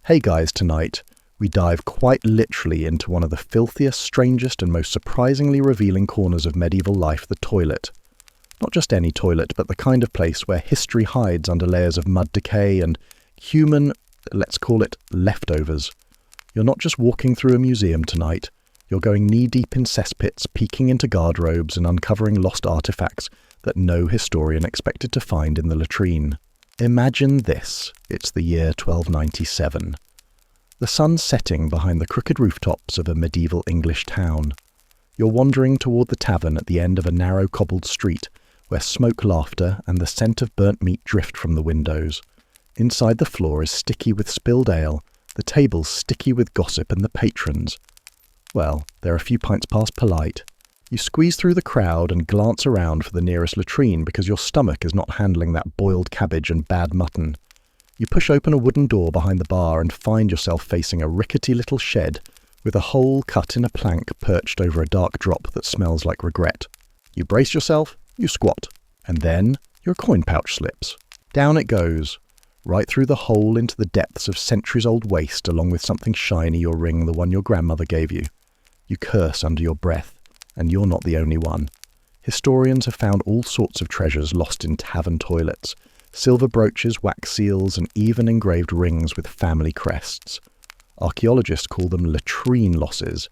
Hey guys, tonight we dive quite literally into one of the filthiest, strangest and most surprisingly revealing corners of medieval life, the toilet. Not just any toilet, but the kind of place where history hides under layers of mud decay and human, let's call it, leftovers. You're not just walking through a museum tonight, you're going knee-deep in cesspits, peeking into guardrabes and uncovering lost artifacts that no historian expected to find in the latrine. Imagine this. It's the year 1297. The sun's setting behind the crooked rooftops of a medieval English town. You're wandering toward the tavern at the end of a narrow cobbled street where smoke, laughter and the scent of burnt meat drift from the windows. Inside, the floor is sticky with spilled ale, the tables sticky with gossip, and the patrons, well, they're a few pints past polite. You squeeze through the crowd and glance around for the nearest latrine because your stomach is not handling that boiled cabbage and bad mutton. You push open a wooden door behind the bar and find yourself facing a rickety little shed with a hole cut in a plank perched over a dark drop that smells like regret. You brace yourself, you squat, and then your coin pouch slips. Down it goes, right through the hole into the depths of centuries-old waste, along with something shiny, your ring, the one your grandmother gave you. You curse under your breath, and you're not the only one. Historians have found all sorts of treasures lost in tavern toilets, silver brooches, wax seals, and even engraved rings with family crests. Archaeologists call them latrine losses.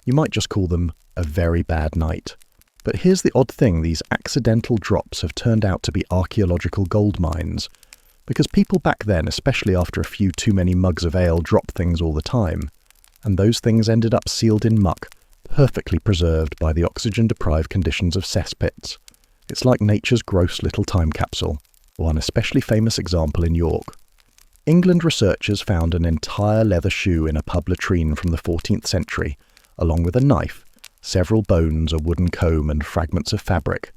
You might just call them a very bad night. But here's the odd thing, these accidental drops have turned out to be archaeological gold mines. Because people back then, especially after a few too many mugs of ale, dropped things all the time. And those things ended up sealed in muck, perfectly preserved by the oxygen-deprived conditions of cesspits. It's like nature's gross little time capsule. One especially famous example in York. England researchers found an entire leather shoe in a pub latrine from the 14th century, along with a knife, several bones, a wooden comb, and fragments of fabric.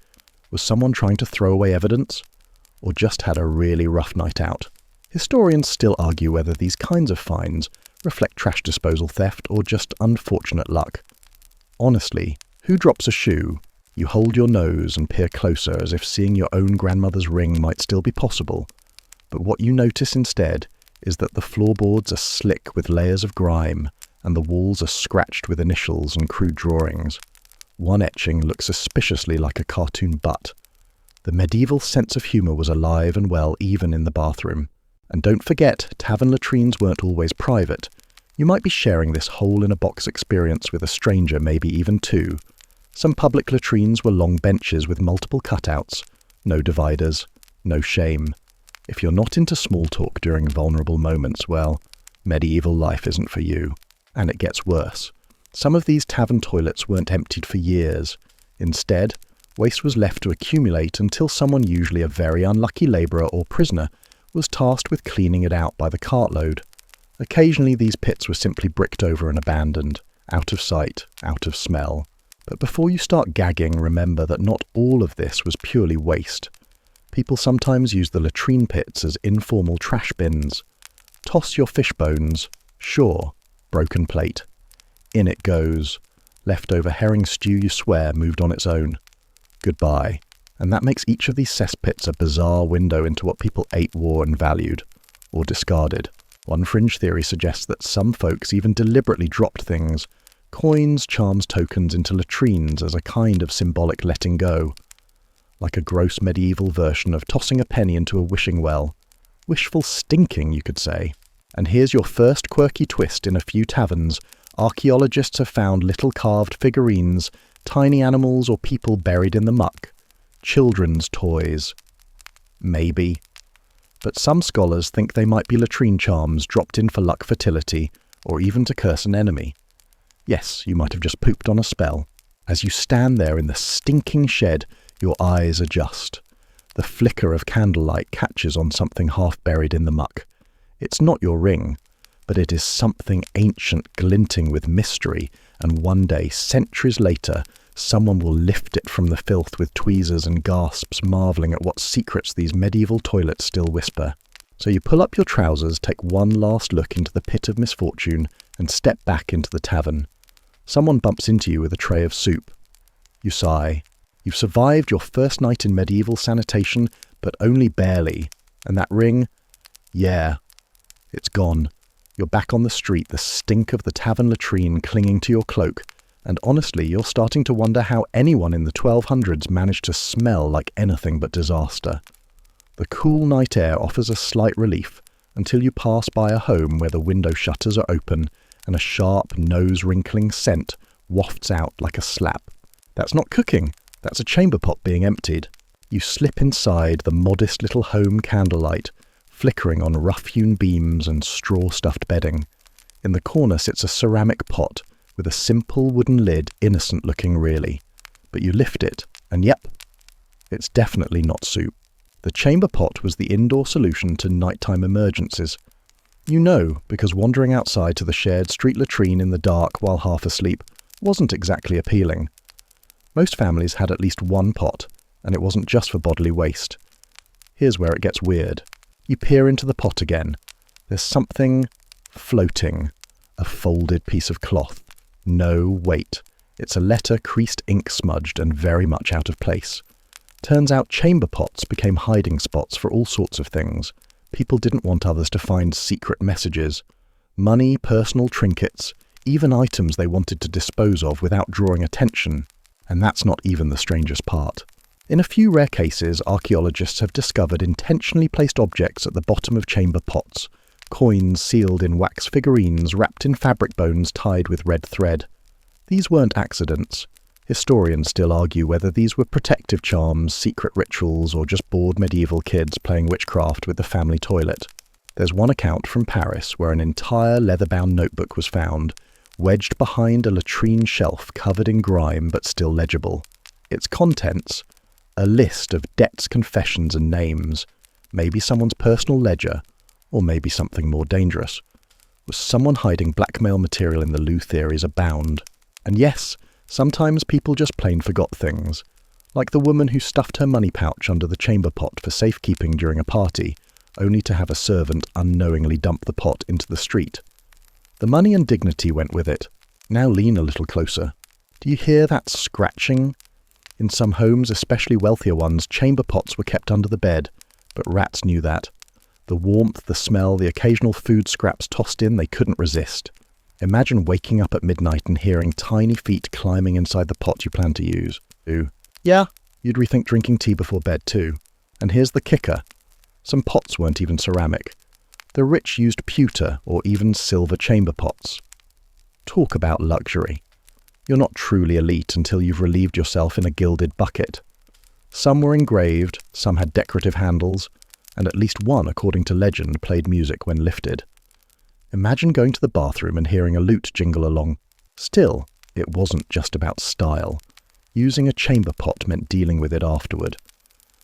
Was someone trying to throw away evidence? Or just had a really rough night out? Historians still argue whether these kinds of finds reflect trash disposal theft or just unfortunate luck. Honestly, who drops a shoe? You hold your nose and peer closer as if seeing your own grandmother's ring might still be possible. But what you notice instead is that the floorboards are slick with layers of grime and the walls are scratched with initials and crude drawings. One etching looks suspiciously like a cartoon butt. The medieval sense of humour was alive and well even in the bathroom. And don't forget, tavern latrines weren't always private. You might be sharing this hole-in-a-box experience with a stranger, maybe even two. Some public latrines were long benches with multiple cutouts. No dividers, no shame. If you're not into small talk during vulnerable moments, well, medieval life isn't for you. And it gets worse. Some of these tavern toilets weren't emptied for years. Instead, waste was left to accumulate until someone, usually a very unlucky labourer or prisoner, was tasked with cleaning it out by the cartload. Occasionally these pits were simply bricked over and abandoned, out of sight, out of smell. But before you start gagging, remember that not all of this was purely waste. People sometimes use the latrine pits as informal trash bins. Toss your fish bones, sure, broken plate. In it goes. Leftover herring stew you swear moved on its own. Goodbye. And that makes each of these cesspits a bizarre window into what people ate, wore and valued, or discarded. One fringe theory suggests that some folks even deliberately dropped things, coins, charms, tokens, into latrines as a kind of symbolic letting go. Like a gross medieval version of tossing a penny into a wishing well. Wishful stinking, you could say. And here's your first quirky twist in a few taverns. Archaeologists have found little carved figurines, tiny animals or people buried in the muck. Children's toys. Maybe. But some scholars think they might be latrine charms dropped in for luck, fertility, or even to curse an enemy. Yes, you might have just pooped on a spell. As you stand there in the stinking shed, your eyes adjust. The flicker of candlelight catches on something half buried in the muck. It's not your ring, but it is something ancient glinting with mystery, and one day, centuries later, someone will lift it from the filth with tweezers and gasps, marvelling at what secrets these medieval toilets still whisper. So you pull up your trousers, take one last look into the pit of misfortune, and step back into the tavern. Someone bumps into you with a tray of soup. You sigh. You've survived your first night in medieval sanitation, but only barely. And that ring? Yeah, it's gone. You're back on the street, the stink of the tavern latrine clinging to your cloak, and honestly, you're starting to wonder how anyone in the 1200s managed to smell like anything but disaster. The cool night air offers a slight relief until you pass by a home where the window shutters are open and a sharp, nose-wrinkling scent wafts out like a slap. That's not cooking, that's a chamber pot being emptied. You slip inside the modest little home candlelight, flickering on rough-hewn beams and straw-stuffed bedding. In the corner sits a ceramic pot with a simple wooden lid, innocent-looking really. But you lift it, and yep, it's definitely not soup. The chamber pot was the indoor solution to nighttime emergencies. You know, because wandering outside to the shared street latrine in the dark while half asleep wasn't exactly appealing. Most families had at least one pot, and it wasn't just for bodily waste. Here's where it gets weird. You peer into the pot again. There's something floating. A folded piece of cloth. No weight. It's a letter creased ink smudged and very much out of place. Turns out chamber pots became hiding spots for all sorts of things. People didn't want others to find secret messages. Money, personal trinkets, even items they wanted to dispose of without drawing attention. And that's not even the strangest part. In a few rare cases, archaeologists have discovered intentionally placed objects at the bottom of chamber pots, coins sealed in wax figurines wrapped in fabric bones tied with red thread. These weren't accidents. Historians still argue whether these were protective charms, secret rituals, or just bored medieval kids playing witchcraft with the family toilet. There's one account from Paris where an entire leather-bound notebook was found, wedged behind a latrine shelf covered in grime but still legible. Its contents: a list of debts, confessions and names, maybe someone's personal ledger, or maybe something more dangerous. Was someone hiding blackmail material in the loo theories abound? And yes, sometimes people just plain forgot things, like the woman who stuffed her money pouch under the chamber pot for safekeeping during a party, only to have a servant unknowingly dump the pot into the street. The money and dignity went with it. Now lean a little closer. Do you hear that scratching? In some homes, especially wealthier ones, chamber pots were kept under the bed, but rats knew that. The warmth, the smell, the occasional food scraps tossed in, they couldn't resist. Imagine waking up at midnight and hearing tiny feet climbing inside the pot you plan to use. Yeah, you'd rethink drinking tea before bed too. And here's the kicker. Some pots weren't even ceramic. The rich used pewter or even silver chamber pots. Talk about luxury. You're not truly elite until you've relieved yourself in a gilded bucket. Some were engraved, some had decorative handles, and at least one, according to legend, played music when lifted. Imagine going to the bathroom and hearing a lute jingle along. Still, it wasn't just about style. Using a chamber pot meant dealing with it afterward.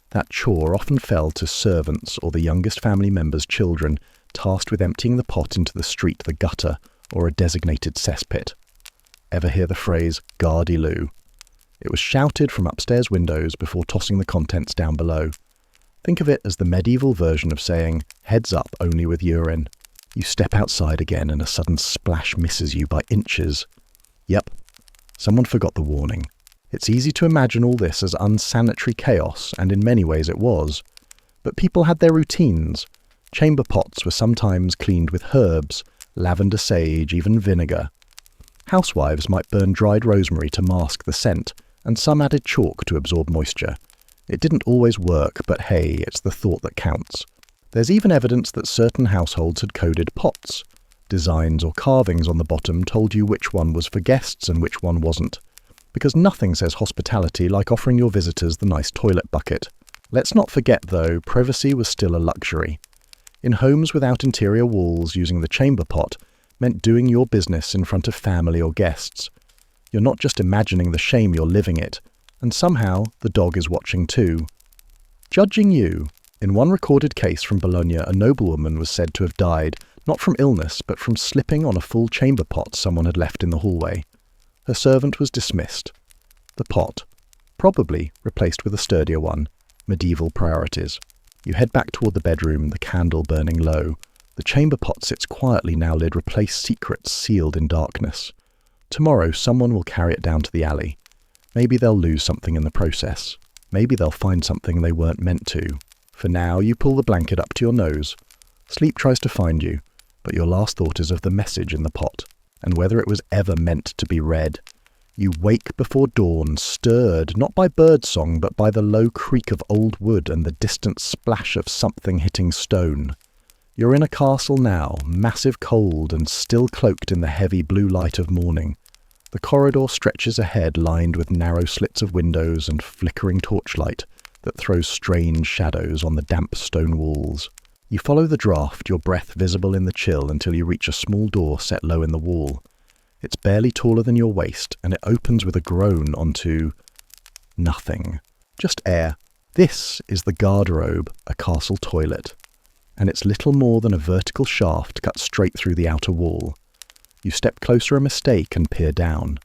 That chore often fell to servants or the youngest family member's children, tasked with emptying the pot into the street, the gutter, or a designated cesspit. Ever hear the phrase, "Gardy loo"? It was shouted from upstairs windows before tossing the contents down below. Think of it as the medieval version of saying, "Heads up only with urine." You step outside again and a sudden splash misses you by inches. Yep, someone forgot the warning. It's easy to imagine all this as unsanitary chaos, and in many ways it was. But people had their routines. Chamber pots were sometimes cleaned with herbs, lavender sage, even vinegar. Housewives might burn dried rosemary to mask the scent, and some added chalk to absorb moisture. It didn't always work, but hey, it's the thought that counts. There's even evidence that certain households had coded pots. Designs or carvings on the bottom told you which one was for guests and which one wasn't. Because nothing says hospitality like offering your visitors the nice toilet bucket. Let's not forget, though, privacy was still a luxury. In homes without interior walls, using the chamber pot meant doing your business in front of family or guests. You're not just imagining the shame, you're living it. And somehow, the dog is watching too. Judging you. In one recorded case from Bologna, a noblewoman was said to have died, not from illness, but from slipping on a full chamber pot someone had left in the hallway. Her servant was dismissed. The pot, probably replaced with a sturdier one. Medieval priorities. You head back toward the bedroom, the candle burning low. The chamber pot sits quietly now lid, replaced secrets sealed in darkness. Tomorrow someone will carry it down to the alley. Maybe they'll lose something in the process. Maybe they'll find something they weren't meant to. For now, you pull the blanket up to your nose. Sleep tries to find you, but your last thought is of the message in the pot, and whether it was ever meant to be read. You wake before dawn, stirred not by birdsong but by the low creak of old wood and the distant splash of something hitting stone. You're in a castle now, massive, cold, and still cloaked in the heavy blue light of morning. The corridor stretches ahead, lined with narrow slits of windows and flickering torchlight that throws strange shadows on the damp stone walls. You follow the draught, your breath visible in the chill, until you reach a small door set low in the wall. It's barely taller than your waist, and it opens with a groan onto nothing. Just air. This is the garderobe, a castle toilet, and it's little more than a vertical shaft cut straight through the outer wall. You step closer a mistake and peer down.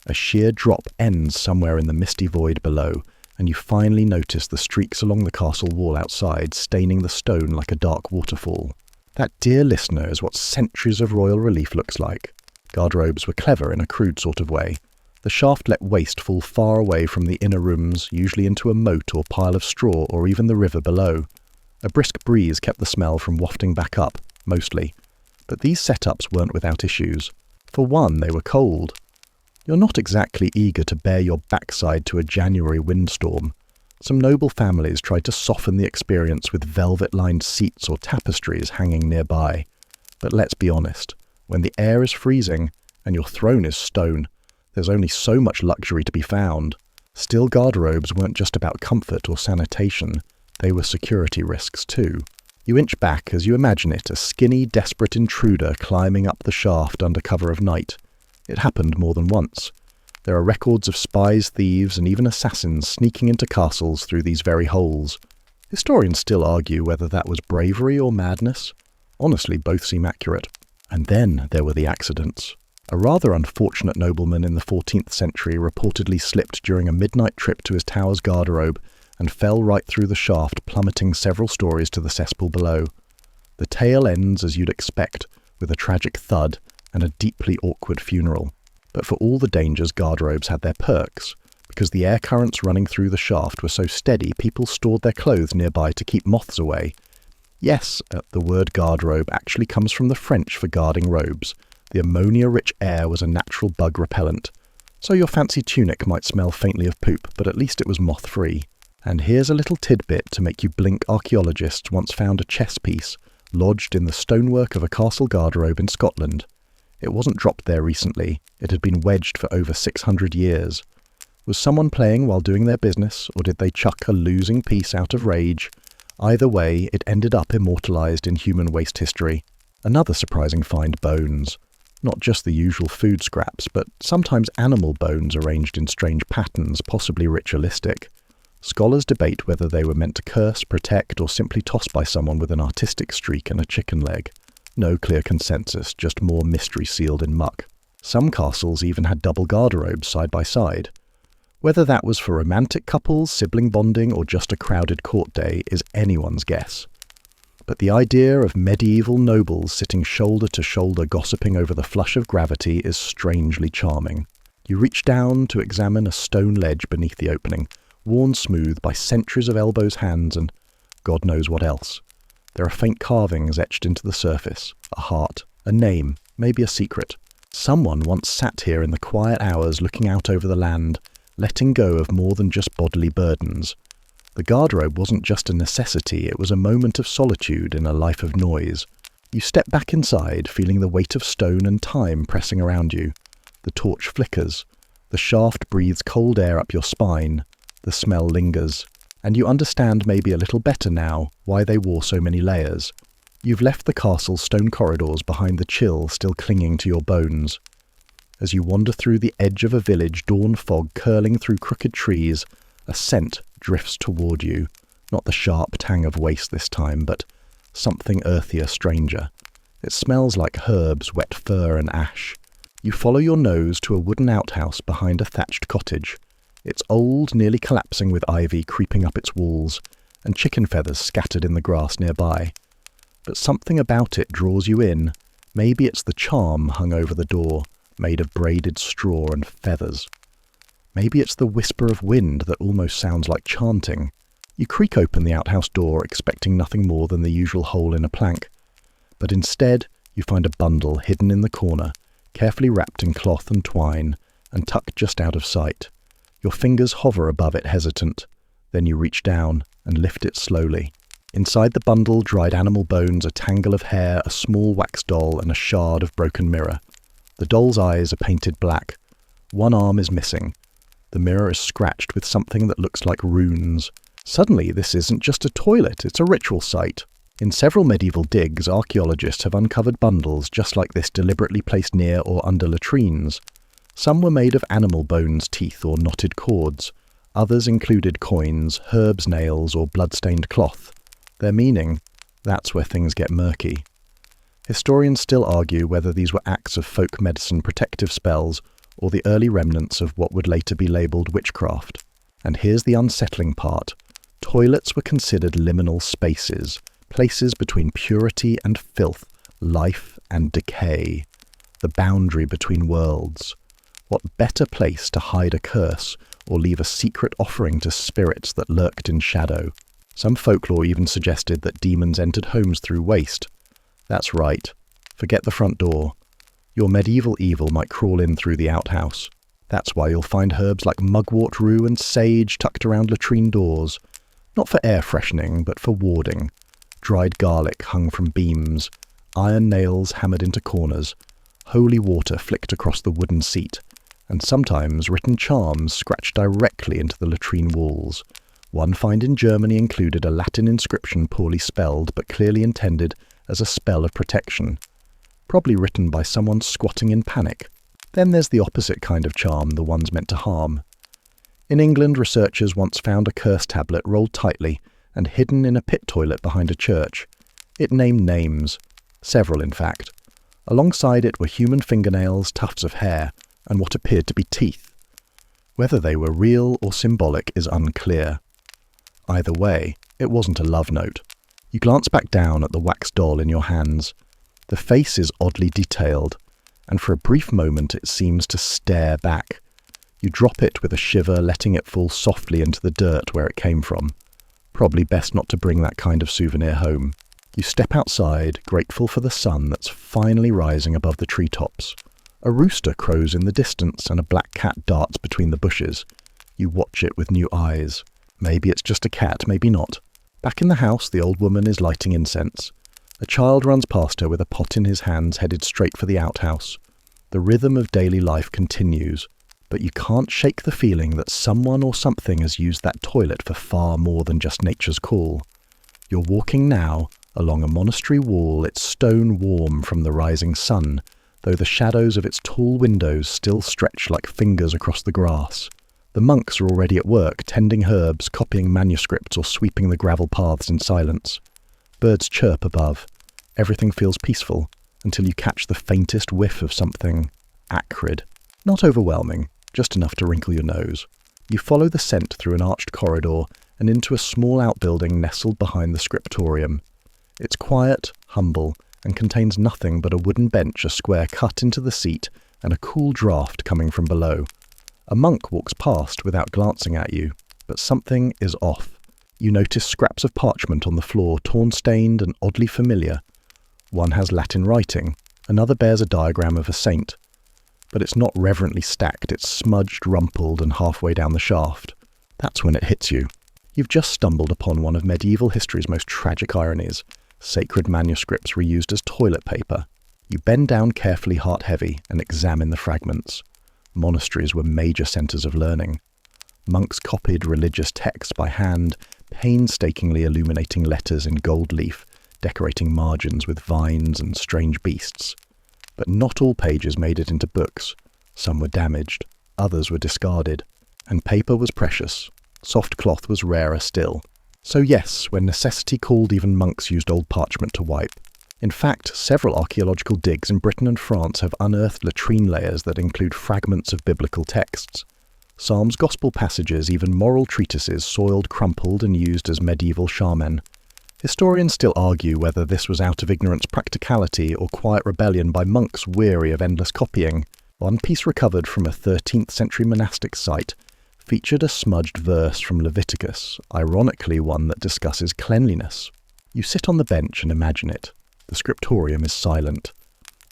A sheer drop ends somewhere in the misty void below, and you finally notice the streaks along the castle wall outside, staining the stone like a dark waterfall. That, dear listener, is what centuries of royal relief looks like. Garderobes were clever in a crude sort of way. The shaft let waste fall far away from the inner rooms, usually into a moat or pile of straw or even the river below. A brisk breeze kept the smell from wafting back up, mostly. But these setups weren't without issues. For one, they were cold. You're not exactly eager to bare your backside to a January windstorm. Some noble families tried to soften the experience with velvet-lined seats or tapestries hanging nearby. But let's be honest, when the air is freezing and your throne is stone, there's only so much luxury to be found. Still, garderobes weren't just about comfort or sanitation. They were security risks too. You inch back as you imagine it, a skinny, desperate intruder climbing up the shaft under cover of night. It happened more than once. There are records of spies, thieves, and even assassins sneaking into castles through these very holes. Historians still argue whether that was bravery or madness. Honestly, both seem accurate. And then there were the accidents. A rather unfortunate nobleman in the 14th century reportedly slipped during a midnight trip to his tower's garderobe and fell right through the shaft, plummeting several stories to the cesspool below. The tale ends as you'd expect, with a tragic thud and a deeply awkward funeral. But for all the dangers, garderobes had their perks. Because the air currents running through the shaft were so steady, people stored their clothes nearby to keep moths away. Yes, the word garderobe actually comes from the French for guarding robes. The ammonia-rich air was a natural bug repellent. So your fancy tunic might smell faintly of poop, but at least it was moth-free. And here's a little tidbit to make you blink. Archaeologists once found a chess piece lodged in the stonework of a castle garderobe in Scotland. It wasn't dropped there recently. It had been wedged for over 600 years. Was someone playing while doing their business, or did they chuck a losing piece out of rage? Either way, it ended up immortalised in human waste history. Another surprising find: bones. Not just the usual food scraps, but sometimes animal bones arranged in strange patterns, possibly ritualistic. Scholars debate whether they were meant to curse, protect, or simply tossed by someone with an artistic streak and a chicken leg. No clear consensus, just more mystery sealed in muck. Some castles even had double garderobes side by side. Whether that was for romantic couples, sibling bonding, or just a crowded court day is anyone's guess. But the idea of medieval nobles sitting shoulder to shoulder gossiping over the flush of gravity is strangely charming. You reach down to examine a stone ledge beneath the opening, worn smooth by centuries of elbows, hands, and God knows what else. There are faint carvings etched into the surface, a heart, a name, maybe a secret. Someone once sat here in the quiet hours looking out over the land, letting go of more than just bodily burdens. The garderobe wasn't just a necessity, it was a moment of solitude in a life of noise. You step back inside, feeling the weight of stone and time pressing around you. The torch flickers. The shaft breathes cold air up your spine. The smell lingers. And you understand maybe a little better now why they wore so many layers. You've left the castle's stone corridors behind, the chill still clinging to your bones. As you wander through the edge of a village, dawn fog curling through crooked trees, a scent drifts toward you. Not the sharp tang of waste this time, but something earthier, stranger. It smells like herbs, wet fur and ash. You follow your nose to a wooden outhouse behind a thatched cottage. It's old, nearly collapsing, with ivy creeping up its walls, and chicken feathers scattered in the grass nearby. But something about it draws you in. Maybe it's the charm hung over the door, made of braided straw and feathers. Maybe it's the whisper of wind that almost sounds like chanting. You creak open the outhouse door, expecting nothing more than the usual hole in a plank. But instead, You find a bundle hidden in the corner, carefully wrapped in cloth and twine, and tucked just out of sight. Your fingers hover above it hesitant. Then you reach down and lift it slowly. Inside the bundle, dried animal bones, a tangle of hair, a small wax doll, and a shard of broken mirror. The doll's eyes are painted black. One arm is missing. The mirror is scratched with something that looks like runes. Suddenly, this isn't just a toilet, it's a ritual site. In several medieval digs, archaeologists have uncovered bundles just like this deliberately placed near or under latrines. Some were made of animal bones, teeth, or knotted cords. Others included coins, herbs' nails, or blood-stained cloth. Their meaning? That's where things get murky. Historians still argue whether these were acts of folk medicine protective spells or the early remnants of what would later be labelled witchcraft. And here's the unsettling part. Toilets were considered liminal spaces, places between purity and filth, life and decay, the boundary between worlds. What better place to hide a curse or leave a secret offering to spirits that lurked in shadow? Some folklore even suggested that demons entered homes through waste. That's right. Forget the front door. Your medieval evil might crawl in through the outhouse. That's why you'll find herbs like mugwort rue and sage tucked around latrine doors. Not for air freshening, but for warding. Dried garlic hung from beams, iron nails hammered into corners, holy water flicked across the wooden seat, and sometimes written charms scratched directly into the latrine walls. One find in Germany included a Latin inscription poorly spelled but clearly intended as a spell of protection, probably written by someone squatting in panic. Then there's the opposite kind of charm, the ones meant to harm. In England, researchers once found a curse tablet rolled tightly and hidden in a pit toilet behind a church. It named names, several in fact. Alongside it were human fingernails, tufts of hair, and what appeared to be teeth. Whether they were real or symbolic is unclear. Either way, it wasn't a love note. You glance back down at the wax doll in your hands. The face is oddly detailed, and for a brief moment it seems to stare back. You drop it with a shiver, letting it fall softly into the dirt where it came from. Probably best not to bring that kind of souvenir home. You step outside, grateful for the sun that's finally rising above the treetops. A rooster crows in the distance and a black cat darts between the bushes. You watch it with new eyes. Maybe it's just a cat, maybe not. Back in the house, the old woman is lighting incense. A child runs past her with a pot in his hands, headed straight for the outhouse. The rhythm of daily life continues, but you can't shake the feeling that someone or something has used that toilet for far more than just nature's call. You're walking now along a monastery wall, its stone warm from the rising sun, though the shadows of its tall windows still stretch like fingers across the grass. The monks are already at work, tending herbs, copying manuscripts, or sweeping the gravel paths in silence. Birds chirp above. Everything feels peaceful, until you catch the faintest whiff of something acrid. Not overwhelming, just enough to wrinkle your nose. You follow the scent through an arched corridor and into a small outbuilding nestled behind the scriptorium. It's quiet, humble, and contains nothing but a wooden bench, a square cut into the seat, and a cool draught coming from below. A monk walks past without glancing at you, but something is off. You notice scraps of parchment on the floor, torn-stained and oddly familiar. One has Latin writing, another bears a diagram of a saint. But it's not reverently stacked, it's smudged, rumpled, and halfway down the shaft. That's when it hits you. You've just stumbled upon one of medieval history's most tragic ironies. Sacred manuscripts reused as toilet paper. You bend down carefully, heart heavy, and examine the fragments. Monasteries were major centres of learning. Monks copied religious texts by hand, painstakingly illuminating letters in gold leaf, decorating margins with vines and strange beasts. But not all pages made it into books. Some were damaged, others were discarded, and paper was precious. Soft cloth was rarer still. So yes, when necessity called, even monks used old parchment to wipe. In fact, several archaeological digs in Britain and France have unearthed latrine layers that include fragments of biblical texts. Psalms, gospel passages, even moral treatises soiled, crumpled, and used as medieval shaman. Historians still argue whether this was out of ignorance practicality or quiet rebellion by monks weary of endless copying. One piece recovered from a 13th century monastic site featured a smudged verse from Leviticus, ironically one that discusses cleanliness. You sit on the bench and imagine it. The scriptorium is silent.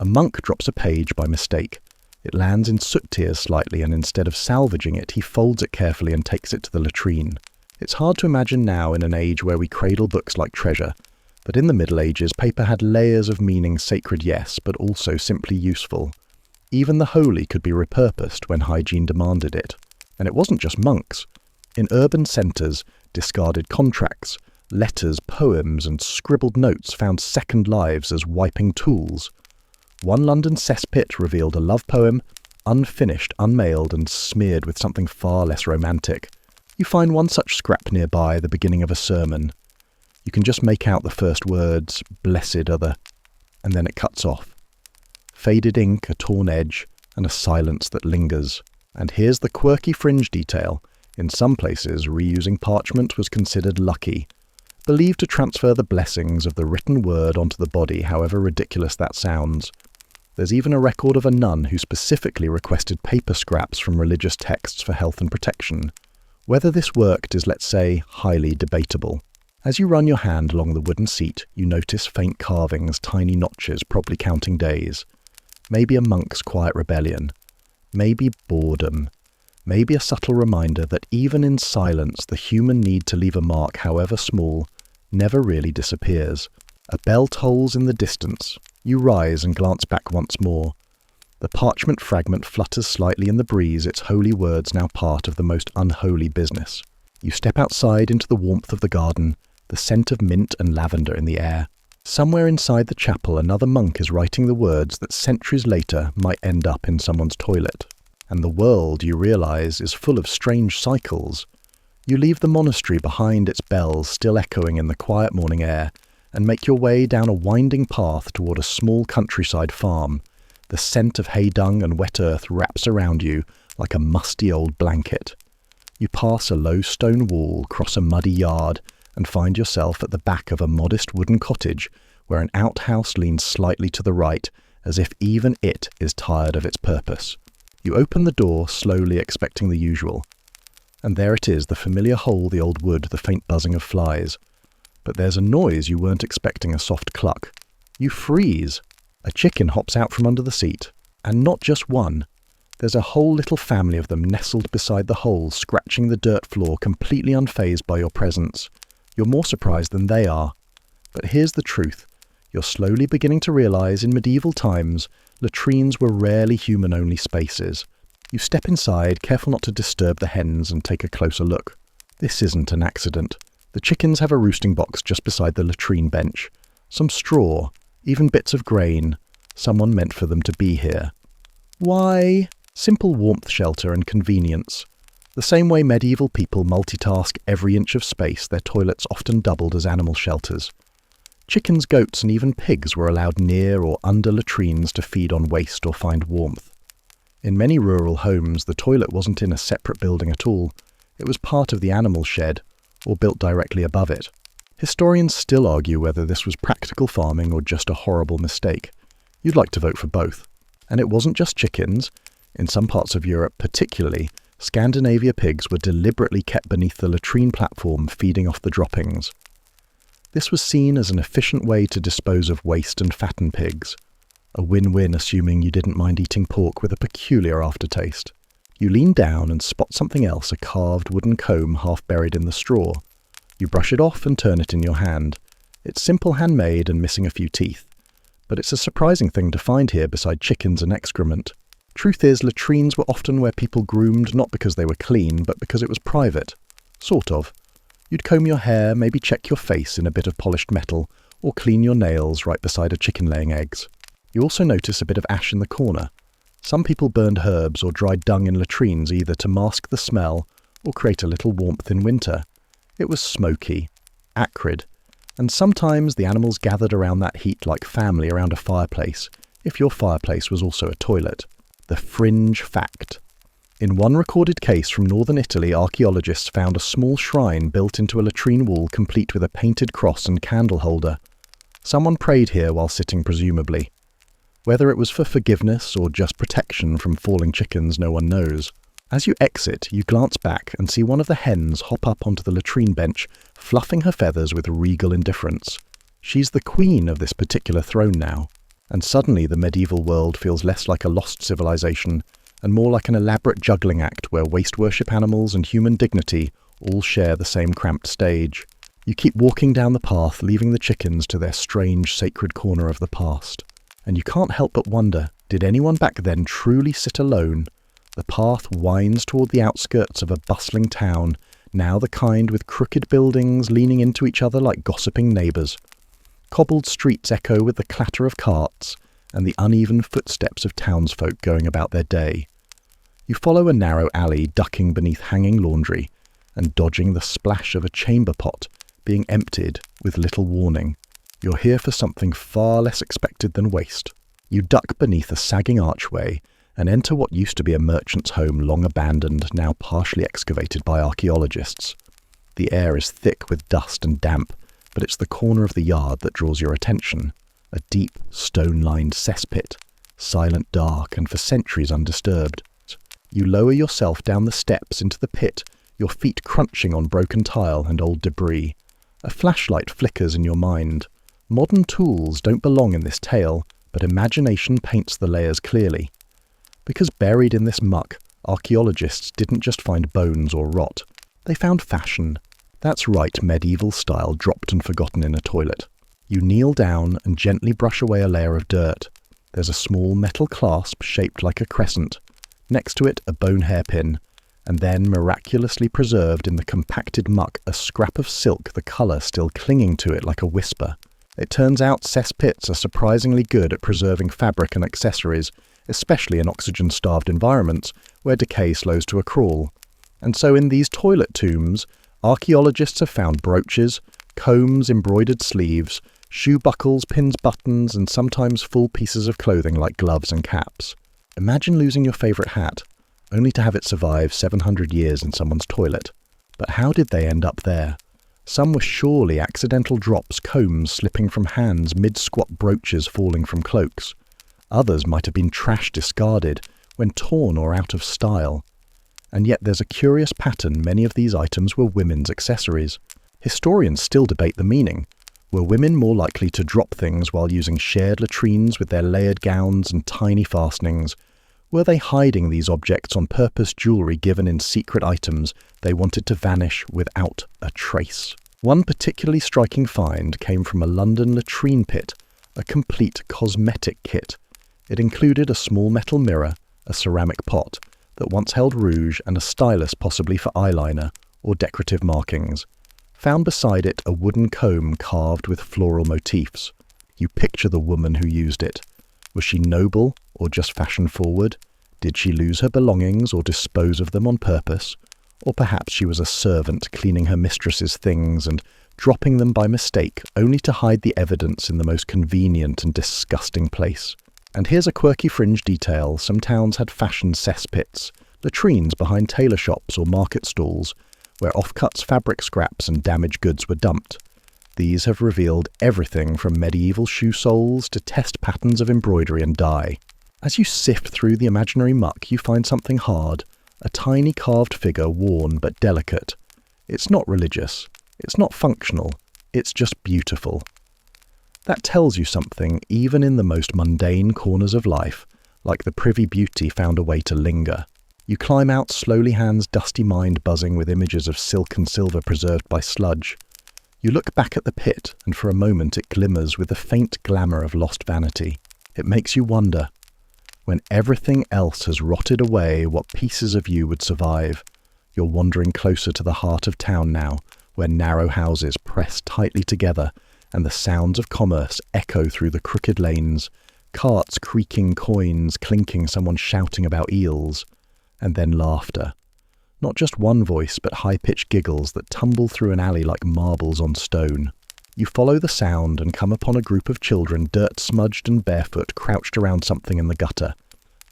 A monk drops a page by mistake. It lands in soot tears slightly, and instead of salvaging it, he folds it carefully and takes it to the latrine. It's hard to imagine now in an age where we cradle books like treasure, but in the Middle Ages, paper had layers of meaning, sacred yes, but also simply useful. Even the holy could be repurposed when hygiene demanded it. And it wasn't just monks. In urban centres, discarded contracts, letters, poems, and scribbled notes found second lives as wiping tools. One London cesspit revealed a love poem, unfinished, unmailed, and smeared with something far less romantic. You find one such scrap nearby, the beginning of a sermon. You can just make out the first words, "Blessed are the," and then it cuts off. Faded ink, a torn edge, and a silence that lingers. And here's the quirky fringe detail. In some places, reusing parchment was considered lucky, believed to transfer the blessings of the written word onto the body, however ridiculous that sounds. There's even a record of a nun who specifically requested paper scraps from religious texts for health and protection. Whether this worked is, let's say, highly debatable. As you run your hand along the wooden seat, you notice faint carvings, tiny notches, probably counting days. Maybe a monk's quiet rebellion. Maybe boredom. Maybe a subtle reminder that even in silence, the human need to leave a mark, however small, never really disappears. A bell tolls in the distance. You rise and glance back once more. The parchment fragment flutters slightly in the breeze, its holy words now part of the most unholy business. You step outside into the warmth of the garden, the scent of mint and lavender in the air. Somewhere inside the chapel, another monk is writing the words that centuries later might end up in someone's toilet. And the world, you realize, is full of strange cycles. You leave the monastery behind, its bells still echoing in the quiet morning air, and make your way down a winding path toward a small countryside farm. The scent of hay dung and wet earth wraps around you like a musty old blanket. You pass a low stone wall, cross a muddy yard, and find yourself at the back of a modest wooden cottage where an outhouse leans slightly to the right, as if even it is tired of its purpose. You open the door, slowly expecting the usual. And there it is, the familiar hole, the old wood, the faint buzzing of flies. But there's a noise you weren't expecting, a soft cluck. You freeze. A chicken hops out from under the seat. And not just one. There's a whole little family of them nestled beside the hole, scratching the dirt floor, completely unfazed by your presence. You're more surprised than they are. But here's the truth. You're slowly beginning to realize in medieval times, latrines were rarely human-only spaces. You step inside, careful not to disturb the hens, and take a closer look. This isn't an accident. The chickens have a roosting box just beside the latrine bench. Some straw, even bits of grain. Someone meant for them to be here. Why? Simple warmth, shelter, and convenience. The same way medieval people multitask every inch of space, their toilets often doubled as animal shelters. Chickens, goats, and even pigs were allowed near or under latrines to feed on waste or find warmth. In many rural homes, the toilet wasn't in a separate building at all. It was part of the animal shed, or built directly above it. Historians still argue whether this was practical farming or just a horrible mistake. You'd like to vote for both. And it wasn't just chickens. In some parts of Europe, particularly, Scandinavia pigs were deliberately kept beneath the latrine platform, feeding off the droppings. This was seen as an efficient way to dispose of waste and fatten pigs. A win-win, assuming you didn't mind eating pork with a peculiar aftertaste. You lean down and spot something else, a carved wooden comb half buried in the straw. You brush it off and turn it in your hand. It's simple, handmade, and missing a few teeth. But it's a surprising thing to find here beside chickens and excrement. Truth is, latrines were often where people groomed not because they were clean, but because it was private. Sort of. You'd comb your hair, maybe check your face in a bit of polished metal, or clean your nails right beside a chicken laying eggs. You also notice a bit of ash in the corner. Some people burned herbs or dried dung in latrines either to mask the smell or create a little warmth in winter. It was smoky, acrid, and sometimes the animals gathered around that heat like family around a fireplace, if your fireplace was also a toilet. The fringe fact. In one recorded case from northern Italy, archaeologists found a small shrine built into a latrine wall complete with a painted cross and candle holder. Someone prayed here while sitting, presumably. Whether it was for forgiveness or just protection from falling chickens, no one knows. As you exit, you glance back and see one of the hens hop up onto the latrine bench, fluffing her feathers with regal indifference. She's the queen of this particular throne now. And suddenly the medieval world feels less like a lost civilization and more like an elaborate juggling act where waste-worship animals and human dignity all share the same cramped stage. You keep walking down the path, leaving the chickens to their strange sacred corner of the past. And you can't help but wonder, did anyone back then truly sit alone? The path winds toward the outskirts of a bustling town, now the kind with crooked buildings leaning into each other like gossiping neighbours. Cobbled streets echo with the clatter of carts and the uneven footsteps of townsfolk going about their day. You follow a narrow alley ducking beneath hanging laundry and dodging the splash of a chamber pot being emptied with little warning. You're here for something far less expected than waste. You duck beneath a sagging archway and enter what used to be a merchant's home long abandoned, now partially excavated by archaeologists. The air is thick with dust and damp, but it's the corner of the yard that draws your attention. A deep, stone-lined cesspit, silent, dark, and for centuries undisturbed. You lower yourself down the steps into the pit, your feet crunching on broken tile and old debris. A flashlight flickers in your mind. Modern tools don't belong in this tale, but imagination paints the layers clearly. Because buried in this muck, archaeologists didn't just find bones or rot. They found fashion. That's right, medieval style dropped and forgotten in a toilet. You kneel down and gently brush away a layer of dirt. There's a small metal clasp shaped like a crescent. Next to it, a bone hairpin. And then, miraculously preserved in the compacted muck, a scrap of silk, the colour still clinging to it like a whisper. It turns out cesspits are surprisingly good at preserving fabric and accessories, especially in oxygen-starved environments where decay slows to a crawl. And so in these toilet tombs, archaeologists have found brooches, combs, embroidered sleeves, shoe buckles, pins, buttons, and sometimes full pieces of clothing like gloves and caps. Imagine losing your favourite hat, only to have it survive 700 years in someone's toilet. But how did they end up there? Some were surely accidental drops, combs slipping from hands, mid-squat brooches falling from cloaks. Others might have been trash discarded when torn or out of style. And yet there's a curious pattern. Many of these items were women's accessories. Historians still debate the meaning. Were women more likely to drop things while using shared latrines with their layered gowns and tiny fastenings? Were they hiding these objects on purpose, jewellery given in secret items they wanted to vanish without a trace? One particularly striking find came from a London latrine pit, a complete cosmetic kit. It included a small metal mirror, a ceramic pot that once held rouge, and a stylus possibly for eyeliner or decorative markings. Found beside it a wooden comb carved with floral motifs. You picture the woman who used it. Was she noble or just fashion-forward? Did she lose her belongings or dispose of them on purpose? Or perhaps she was a servant cleaning her mistress's things and dropping them by mistake only to hide the evidence in the most convenient and disgusting place. And here's a quirky fringe detail. Some towns had fashion cesspits, latrines behind tailor shops or market stalls, where offcuts, fabric scraps and damaged goods were dumped. These have revealed everything from medieval shoe soles to test patterns of embroidery and dye. As you sift through the imaginary muck, you find something hard, a tiny carved figure, worn but delicate. It's not religious, it's not functional, it's just beautiful. That tells you something even in the most mundane corners of life, like the privy beauty found a way to linger. You climb out slowly, hands dusty mind buzzing with images of silk and silver preserved by sludge. You look back at the pit, and for a moment it glimmers with a faint glamour of lost vanity. It makes you wonder, when everything else has rotted away, what pieces of you would survive? You're wandering closer to the heart of town now, where narrow houses press tightly together, and the sounds of commerce echo through the crooked lanes, carts creaking, coins clinking, someone shouting about eels. And then laughter. Not just one voice, but high-pitched giggles that tumble through an alley like marbles on stone. You follow the sound and come upon a group of children, dirt-smudged and barefoot, crouched around something in the gutter.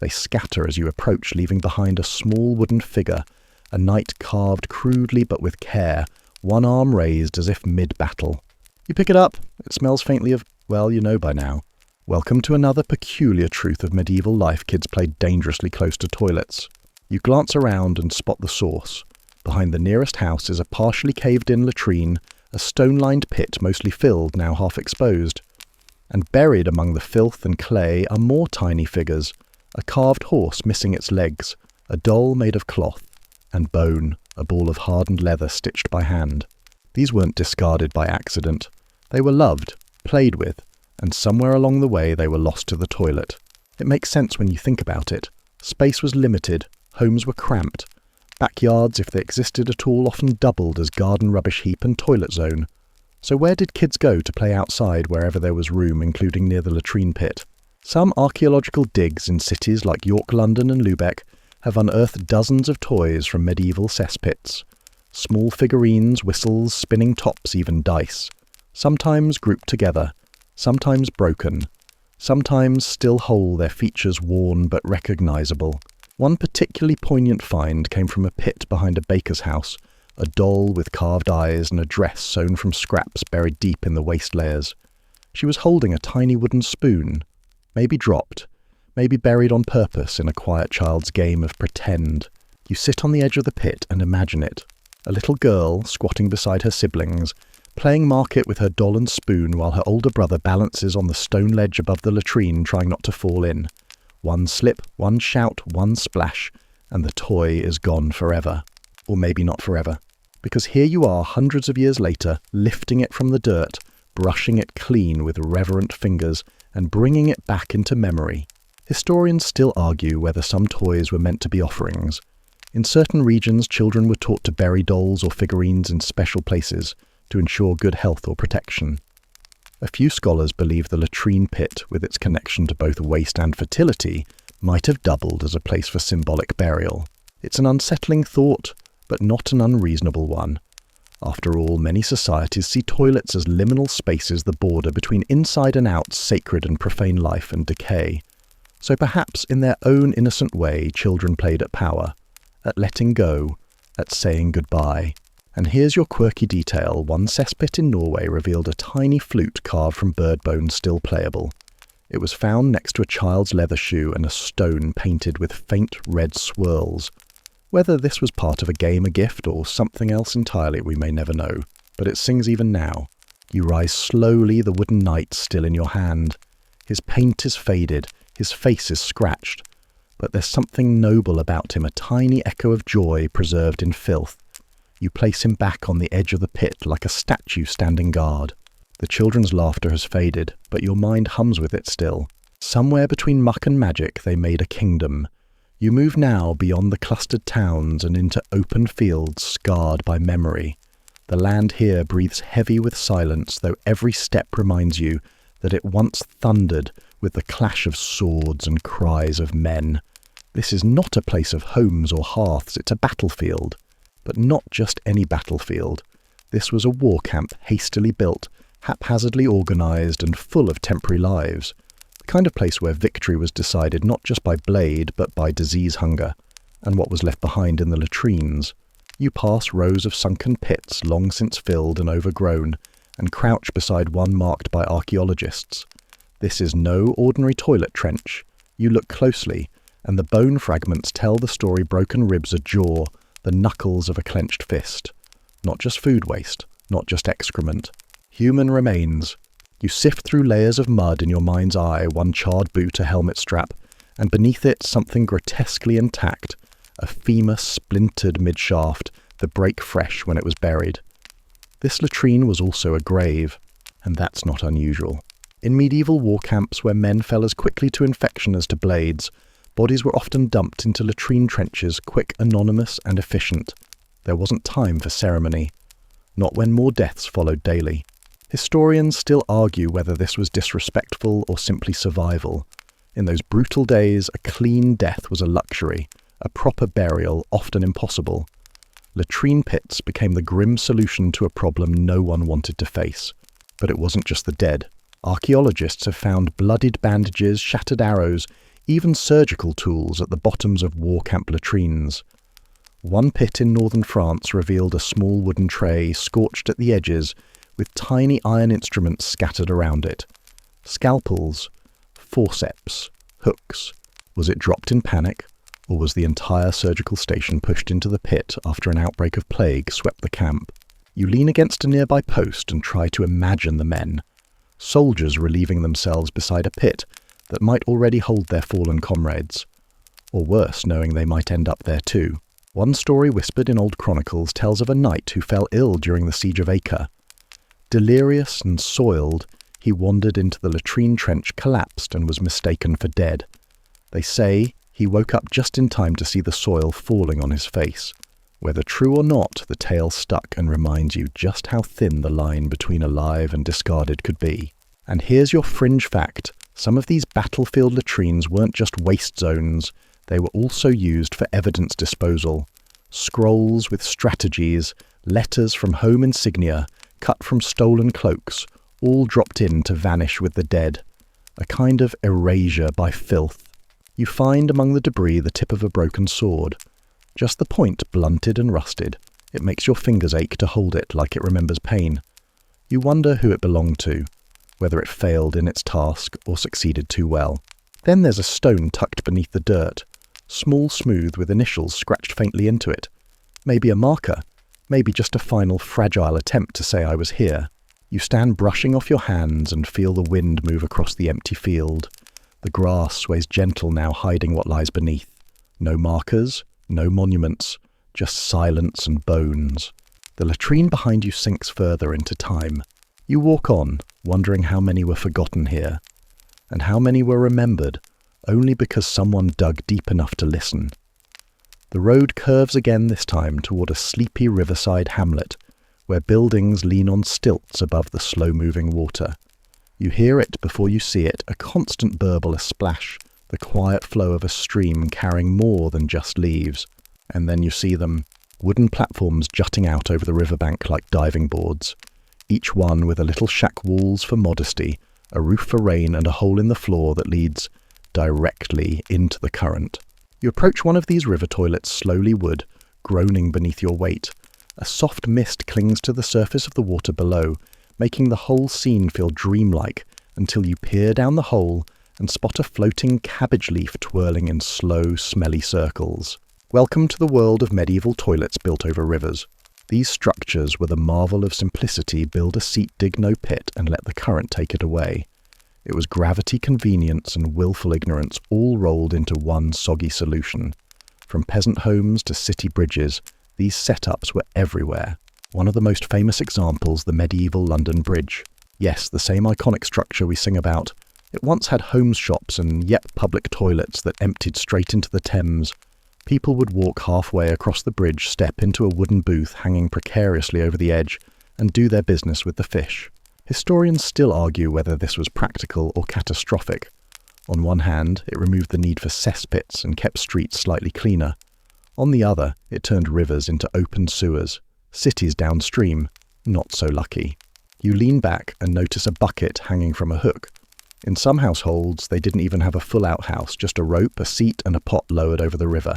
They scatter as you approach, leaving behind a small wooden figure, a knight carved crudely but with care, one arm raised as if mid-battle. You pick it up. It smells faintly of, well, you know by now. Welcome to another peculiar truth of medieval life. Kids played dangerously close to toilets. You glance around and spot the source. Behind the nearest house is a partially caved-in latrine, a stone-lined pit mostly filled, now half exposed. And buried among the filth and clay are more tiny figures, a carved horse missing its legs, a doll made of cloth, and bone, a ball of hardened leather stitched by hand. These weren't discarded by accident. They were loved, played with, and somewhere along the way they were lost to the toilet. It makes sense when you think about it. Space was limited, homes were cramped. Backyards, if they existed at all, often doubled as garden rubbish heap and toilet zone. So where did kids go to play outside wherever there was room, including near the latrine pit? Some archaeological digs in cities like York, London and Lubeck have unearthed dozens of toys from medieval cesspits. Small figurines, whistles, spinning tops, even dice. Sometimes grouped together, sometimes broken, sometimes still whole, their features worn but recognisable. One particularly poignant find came from a pit behind a baker's house, a doll with carved eyes and a dress sewn from scraps buried deep in the waste layers. She was holding a tiny wooden spoon, maybe dropped, maybe buried on purpose in a quiet child's game of pretend. You sit on the edge of the pit and imagine it. A little girl, squatting beside her siblings, playing market with her doll and spoon while her older brother balances on the stone ledge above the latrine trying not to fall in. One slip, one shout, one splash, and the toy is gone forever. Or maybe not forever. Because here you are hundreds of years later, lifting it from the dirt, brushing it clean with reverent fingers, and bringing it back into memory. Historians still argue whether some toys were meant to be offerings. In certain regions, children were taught to bury dolls or figurines in special places to ensure good health or protection. A few scholars believe the latrine pit, with its connection to both waste and fertility, might have doubled as a place for symbolic burial. It's an unsettling thought, but not an unreasonable one. After all, many societies see toilets as liminal spaces, the border between inside and out sacred and profane life and decay. So perhaps in their own innocent way, children played at power, at letting go, at saying goodbye. And here's your quirky detail. One cesspit in Norway revealed a tiny flute carved from bird bone still playable. It was found next to a child's leather shoe and a stone painted with faint red swirls. Whether this was part of a game, a gift, or something else entirely, we may never know. But it sings even now. You rise slowly, the wooden knight still in your hand. His paint is faded, his face is scratched. But there's something noble about him, a tiny echo of joy preserved in filth. You place him back on the edge of the pit like a statue standing guard. The children's laughter has faded, but your mind hums with it still. Somewhere between muck and magic they made a kingdom. You move now beyond the clustered towns and into open fields scarred by memory. The land here breathes heavy with silence, though every step reminds you that it once thundered with the clash of swords and cries of men. This is not a place of homes or hearths, it's a battlefield. But not just any battlefield. This was a war camp hastily built, haphazardly organised and full of temporary lives. The kind of place where victory was decided not just by blade but by disease hunger, and what was left behind in the latrines. You pass rows of sunken pits long since filled and overgrown, and crouch beside one marked by archaeologists. This is no ordinary toilet trench. You look closely, and the bone fragments tell the story. Broken ribs, a jaw, the knuckles of a clenched fist. Not just food waste, not just excrement. Human remains. You sift through layers of mud in your mind's eye, one charred boot, a helmet strap, and beneath it something grotesquely intact, a femur splintered mid-shaft, the break fresh when it was buried. This latrine was also a grave, and that's not unusual. In medieval war camps where men fell as quickly to infection as to blades, bodies were often dumped into latrine trenches, quick, anonymous, and efficient. There wasn't time for ceremony. Not when more deaths followed daily. Historians still argue whether this was disrespectful or simply survival. In those brutal days, a clean death was a luxury, a proper burial often impossible. Latrine pits became the grim solution to a problem no one wanted to face. But it wasn't just the dead. Archaeologists have found bloodied bandages, shattered arrows, even surgical tools at the bottoms of war camp latrines. One pit in northern France revealed a small wooden tray, scorched at the edges, with tiny iron instruments scattered around it. Scalpels, forceps, hooks. Was it dropped in panic, or was the entire surgical station pushed into the pit after an outbreak of plague swept the camp? You lean against a nearby post and try to imagine the men. soldiers relieving themselves beside a pit that might already hold their fallen comrades. Or worse, knowing they might end up there too. One story whispered in old chronicles tells of a knight who fell ill during the siege of Acre. Delirious and soiled, he wandered into the latrine trench, collapsed, and was mistaken for dead. They say he woke up just in time to see the soil falling on his face. Whether true or not, the tale stuck and reminds you just how thin the line between alive and discarded could be. And here's your fringe fact. Some of these battlefield latrines weren't just waste zones, they were also used for evidence disposal. Scrolls with strategies, letters from home insignia, cut from stolen cloaks, all dropped in to vanish with the dead. A kind of erasure by filth. You find among the debris the tip of a broken sword. Just the point blunted and rusted. It makes your fingers ache to hold it like it remembers pain. You wonder who it belonged to, whether it failed in its task or succeeded too well. Then there's a stone tucked beneath the dirt, small, smooth, with initials scratched faintly into it. Maybe a marker, maybe just a final fragile attempt to say I was here. You stand brushing off your hands and feel the wind move across the empty field. The grass sways gentle now, hiding what lies beneath. No markers, no monuments, just silence and bones. The latrine behind you sinks further into time. You walk on, wondering how many were forgotten here, and how many were remembered, only because someone dug deep enough to listen. The road curves again this time toward a sleepy riverside hamlet, where buildings lean on stilts above the slow-moving water. You hear it before you see it, a constant burble, a splash, the quiet flow of a stream carrying more than just leaves. And then you see them, wooden platforms jutting out over the riverbank like diving boards, each one with a little shack walls for modesty, a roof for rain, and a hole in the floor that leads directly into the current. You approach one of these river toilets, slowly wood, groaning beneath your weight. A soft mist clings to the surface of the water below, making the whole scene feel dreamlike until you peer down the hole and spot a floating cabbage leaf twirling in slow, smelly circles. Welcome to the world of medieval toilets built over rivers. These structures were the marvel of simplicity: build a seat, dig no pit, and let the current take it away. It was gravity, convenience, and willful ignorance all rolled into one soggy solution. From peasant homes to city bridges, these setups were everywhere. One of the most famous examples, the medieval London Bridge. Yes, the same iconic structure we sing about. It once had homes shops and yet public toilets that emptied straight into the Thames. People would walk halfway across the bridge, step into a wooden booth hanging precariously over the edge, and do their business with the fish. Historians still argue whether this was practical or catastrophic. On one hand, it removed the need for cesspits and kept streets slightly cleaner. On the other, it turned rivers into open sewers. Cities downstream, not so lucky. You lean back and notice a bucket hanging from a hook. In some households, they didn't even have a full outhouse, just a rope, a seat, and a pot lowered over the river.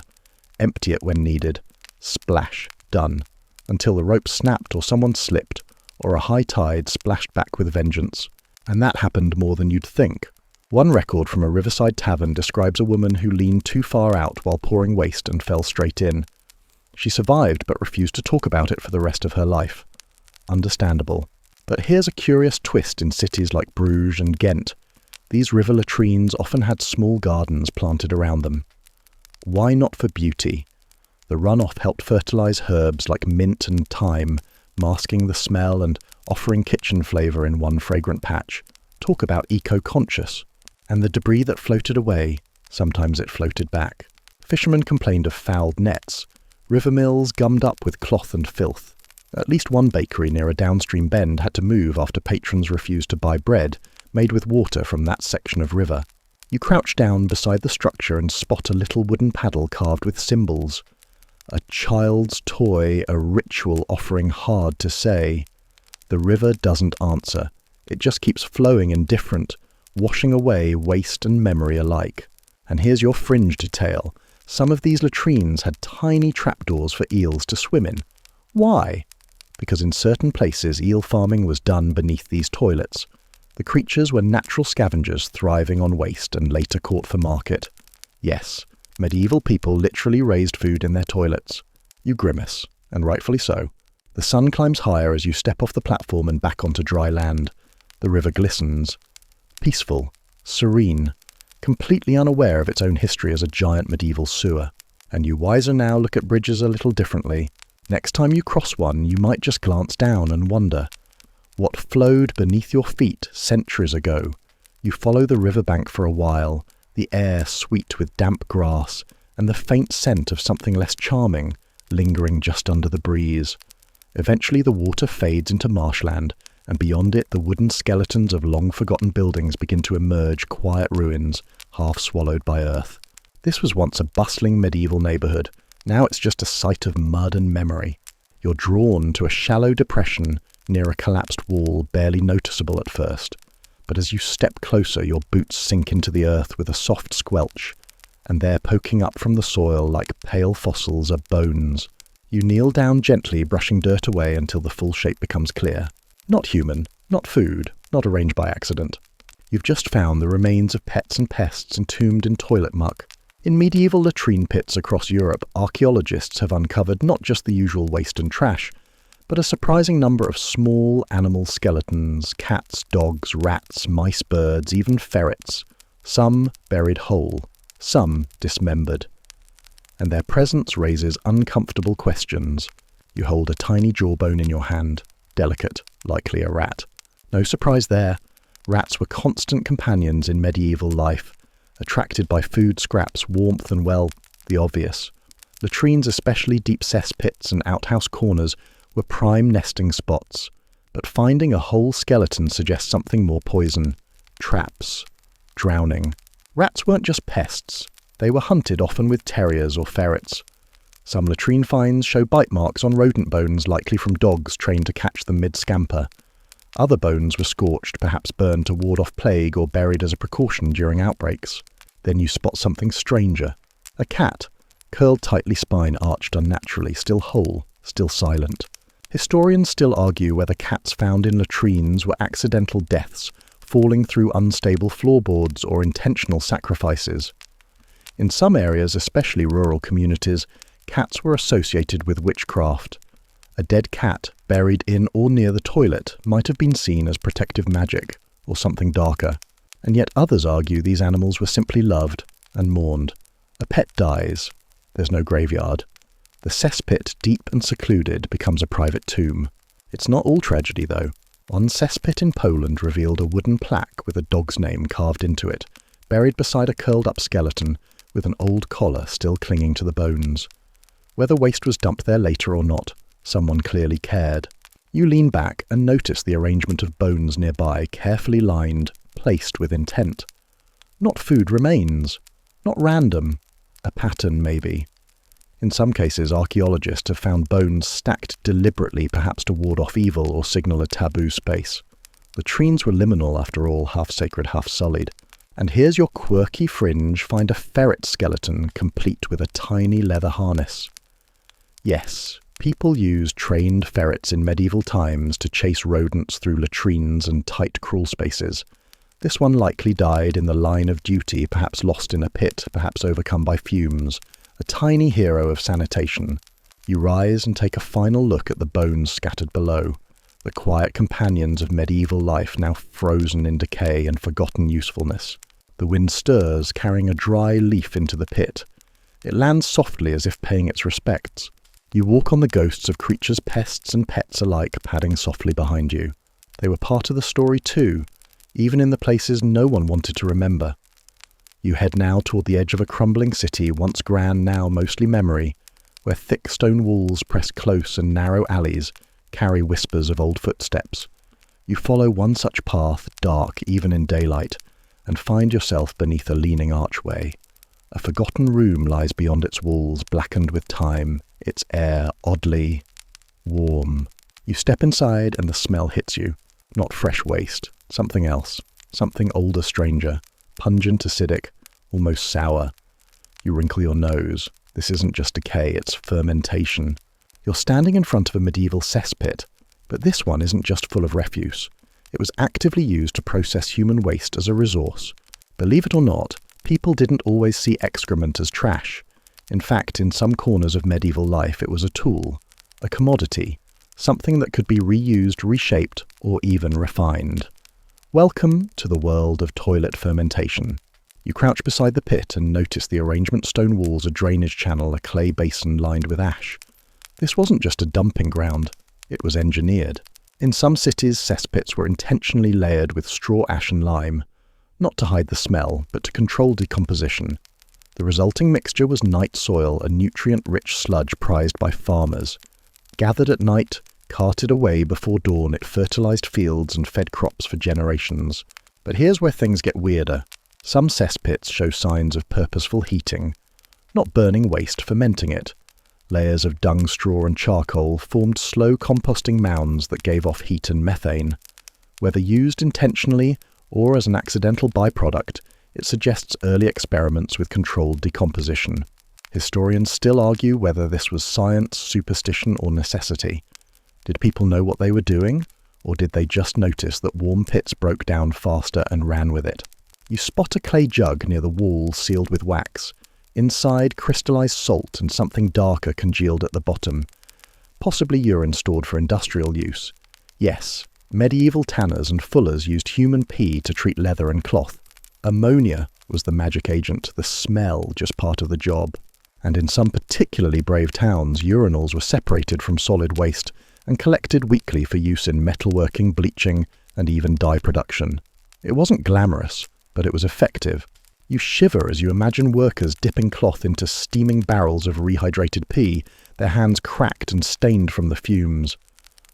Empty it when needed. Splash, done. Until the rope snapped or someone slipped, or a high tide splashed back with vengeance. And that happened more than you'd think. One record from a riverside tavern describes a woman who leaned too far out while pouring waste and fell straight in. She survived but refused to talk about it for the rest of her life. Understandable. But here's a curious twist in cities like Bruges and Ghent. These river latrines often had small gardens planted around them. Why not for beauty? The runoff helped fertilize herbs like mint and thyme, masking the smell and offering kitchen flavor in one fragrant patch. Talk about eco-conscious. And the debris that floated away, sometimes it floated back. Fishermen complained of fouled nets. River mills gummed up with cloth and filth. At least one bakery near a downstream bend had to move after patrons refused to buy bread made with water from that section of river. You crouch down beside the structure and spot a little wooden paddle carved with symbols. A child's toy, a ritual offering hard to say. The river doesn't answer. It just keeps flowing indifferent, washing away waste and memory alike. And here's your fringe detail. Some of these latrines had tiny trapdoors for eels to swim in. Why? Because in certain places eel farming was done beneath these toilets. The creatures were natural scavengers thriving on waste and later caught for market. Yes, medieval people literally raised food in their toilets. You grimace, and rightfully so. The sun climbs higher as you step off the platform and back onto dry land. The river glistens. Peaceful, serene, completely unaware of its own history as a giant medieval sewer. And you wiser now look at bridges a little differently. Next time you cross one, you might just glance down and wonder what flowed beneath your feet centuries ago. You follow the riverbank for a while, the air sweet with damp grass, and the faint scent of something less charming lingering just under the breeze. Eventually the water fades into marshland, and beyond it the wooden skeletons of long-forgotten buildings begin to emerge, quiet ruins, half swallowed by earth. This was once a bustling medieval neighbourhood. Now it's just a site of mud and memory. You're drawn to a shallow depression near a collapsed wall, barely noticeable at first. But as you step closer, your boots sink into the earth with a soft squelch, and there, poking up from the soil like pale fossils, are bones. You kneel down gently, brushing dirt away until the full shape becomes clear. Not human, not food, not arranged by accident. You've just found the remains of pets and pests entombed in toilet muck. In medieval latrine pits across Europe, archaeologists have uncovered not just the usual waste and trash, but a surprising number of small animal skeletons: cats, dogs, rats, mice, birds, even ferrets. Some buried whole, some dismembered. And their presence raises uncomfortable questions. You hold a tiny jawbone in your hand, delicate, likely a rat. No surprise there. Rats were constant companions in medieval life, attracted by food scraps, warmth, and, well, the obvious. Latrines, especially deep cesspits and outhouse corners, were prime nesting spots. But finding a whole skeleton suggests something more: poison, traps, drowning. Rats weren't just pests. They were hunted, often with terriers or ferrets. Some latrine finds show bite marks on rodent bones, likely from dogs trained to catch them mid-scamper. Other bones were scorched, perhaps burned to ward off plague or buried as a precaution during outbreaks. Then you spot something stranger. A cat, curled tightly, spine arched unnaturally, still whole, still silent. Historians still argue whether cats found in latrines were accidental deaths, falling through unstable floorboards, or intentional sacrifices. In some areas, especially rural communities, cats were associated with witchcraft. A dead cat buried in or near the toilet might have been seen as protective magic, or something darker. And yet others argue these animals were simply loved and mourned. A pet dies. There's no graveyard. The cesspit, deep and secluded, becomes a private tomb. It's not all tragedy, though. One cesspit in Poland revealed a wooden plaque with a dog's name carved into it, buried beside a curled-up skeleton with an old collar still clinging to the bones. Whether waste was dumped there later or not, someone clearly cared. You lean back and notice the arrangement of bones nearby, carefully lined, placed with intent. Not food remains. Not random. A pattern, maybe. In some cases, archaeologists have found bones stacked deliberately, perhaps to ward off evil or signal a taboo space. Latrines were liminal, after all, half sacred, half sullied. And here's your quirky fringe find a ferret skeleton complete with a tiny leather harness. Yes, people used trained ferrets in medieval times to chase rodents through latrines and tight crawl spaces. This one likely died in the line of duty, perhaps lost in a pit, perhaps overcome by fumes. A tiny hero of sanitation. You rise and take a final look at the bones scattered below, the quiet companions of medieval life now frozen in decay and forgotten usefulness. The wind stirs, carrying a dry leaf into the pit. It lands softly as if paying its respects. You walk on the ghosts of creatures, pests and pets alike, padding softly behind you. They were part of the story too, even in the places no one wanted to remember. You head now toward the edge of a crumbling city, once grand, now mostly memory, where thick stone walls press close and narrow alleys carry whispers of old footsteps. You follow one such path, dark even in daylight, and find yourself beneath a leaning archway. A forgotten room lies beyond its walls, blackened with time, its air oddly warm. You step inside and the smell hits you. Not fresh waste, something else, something older, stranger. Pungent, acidic, almost sour. You wrinkle your nose. This isn't just decay, it's fermentation. You're standing in front of a medieval cesspit, but this one isn't just full of refuse. It was actively used to process human waste as a resource. Believe it or not, people didn't always see excrement as trash. In fact, in some corners of medieval life, it was a tool, a commodity, something that could be reused, reshaped, or even refined. Welcome to the world of toilet fermentation. You crouch beside the pit and notice the arrangement stone walls, a drainage channel, a clay basin lined with ash. This wasn't just a dumping ground, it was engineered. In some cities, cesspits were intentionally layered with straw ash and lime, not to hide the smell, but to control decomposition. The resulting mixture was night soil, a nutrient-rich sludge prized by farmers. Gathered at night, carted away before dawn, it fertilized fields and fed crops for generations. But here's where things get weirder. Some cesspits show signs of purposeful heating, not burning waste, fermenting it. Layers of dung, straw and charcoal formed slow composting mounds that gave off heat and methane. Whether used intentionally or as an accidental byproduct, it suggests early experiments with controlled decomposition. Historians still argue whether this was science, superstition or necessity. Did people know what they were doing, or did they just notice that warm pits broke down faster and ran with it? You spot a clay jug near the wall sealed with wax. Inside, crystallized salt and something darker congealed at the bottom. Possibly urine stored for industrial use. Yes, medieval tanners and fullers used human pee to treat leather and cloth. Ammonia was the magic agent, the smell just part of the job. And in some particularly brave towns, urinals were separated from solid waste and collected weekly for use in metalworking, bleaching, and even dye production. It wasn't glamorous, but it was effective. You shiver as you imagine workers dipping cloth into steaming barrels of rehydrated pee, their hands cracked and stained from the fumes.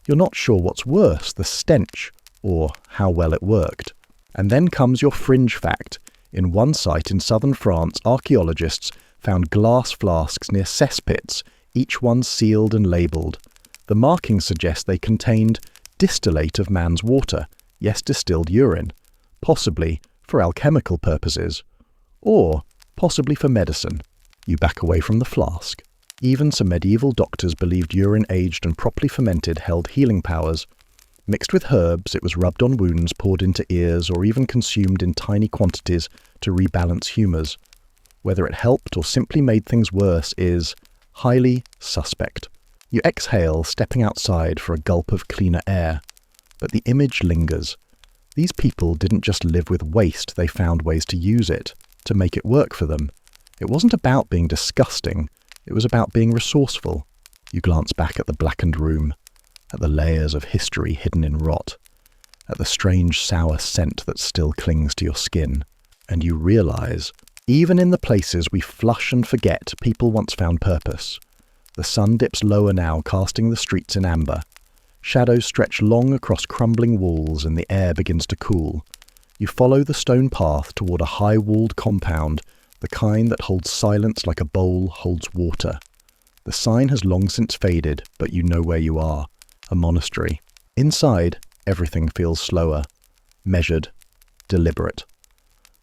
You're not sure what's worse, the stench, or how well it worked. And then comes your fringe fact. In one site in southern France, archaeologists found glass flasks near cesspits, each one sealed and labelled. The markings suggest they contained distillate of man's water, yes, distilled urine, possibly for alchemical purposes, or possibly for medicine. You back away from the flask. Even some medieval doctors believed urine aged and properly fermented held healing powers. Mixed with herbs, it was rubbed on wounds, poured into ears, or even consumed in tiny quantities to rebalance humours. Whether it helped or simply made things worse is highly suspect. You exhale, stepping outside for a gulp of cleaner air. But the image lingers. These people didn't just live with waste, they found ways to use it, to make it work for them. It wasn't about being disgusting, it was about being resourceful. You glance back at the blackened room, at the layers of history hidden in rot, at the strange sour scent that still clings to your skin, and you realize, even in the places we flush and forget, people once found purpose. The sun dips lower now, casting the streets in amber. Shadows stretch long across crumbling walls and the air begins to cool. You follow the stone path toward a high-walled compound, the kind that holds silence like a bowl holds water. The sign has long since faded, but you know where you are. A monastery. Inside, everything feels slower, measured, deliberate.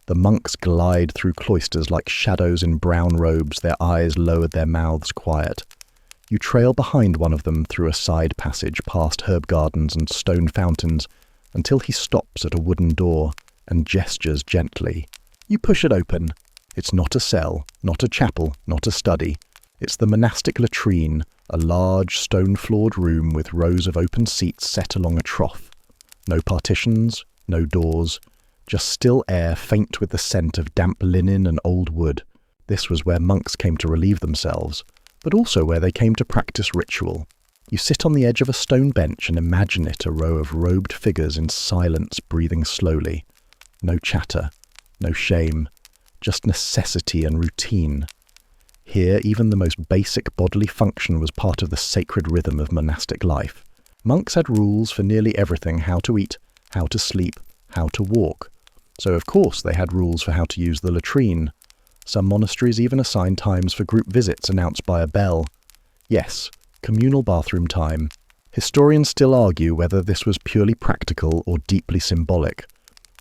The monks glide through cloisters like shadows in brown robes, their eyes lowered, their mouths quiet. You trail behind one of them through a side passage past herb gardens and stone fountains until he stops at a wooden door and gestures gently. You push it open. It's not a cell, not a chapel, not a study. It's the monastic latrine, a large stone-floored room with rows of open seats set along a trough. No partitions, no doors, just still air faint with the scent of damp linen and old wood. This was where monks came to relieve themselves, but also where they came to practice ritual. You sit on the edge of a stone bench and imagine it a row of robed figures in silence, breathing slowly. No chatter, no shame, just necessity and routine. Here, even the most basic bodily function was part of the sacred rhythm of monastic life. Monks had rules for nearly everything: how to eat, how to sleep, how to walk. So of course they had rules for how to use the latrine. Some monasteries even assigned times for group visits announced by a bell. Yes, communal bathroom time. Historians still argue whether this was purely practical or deeply symbolic.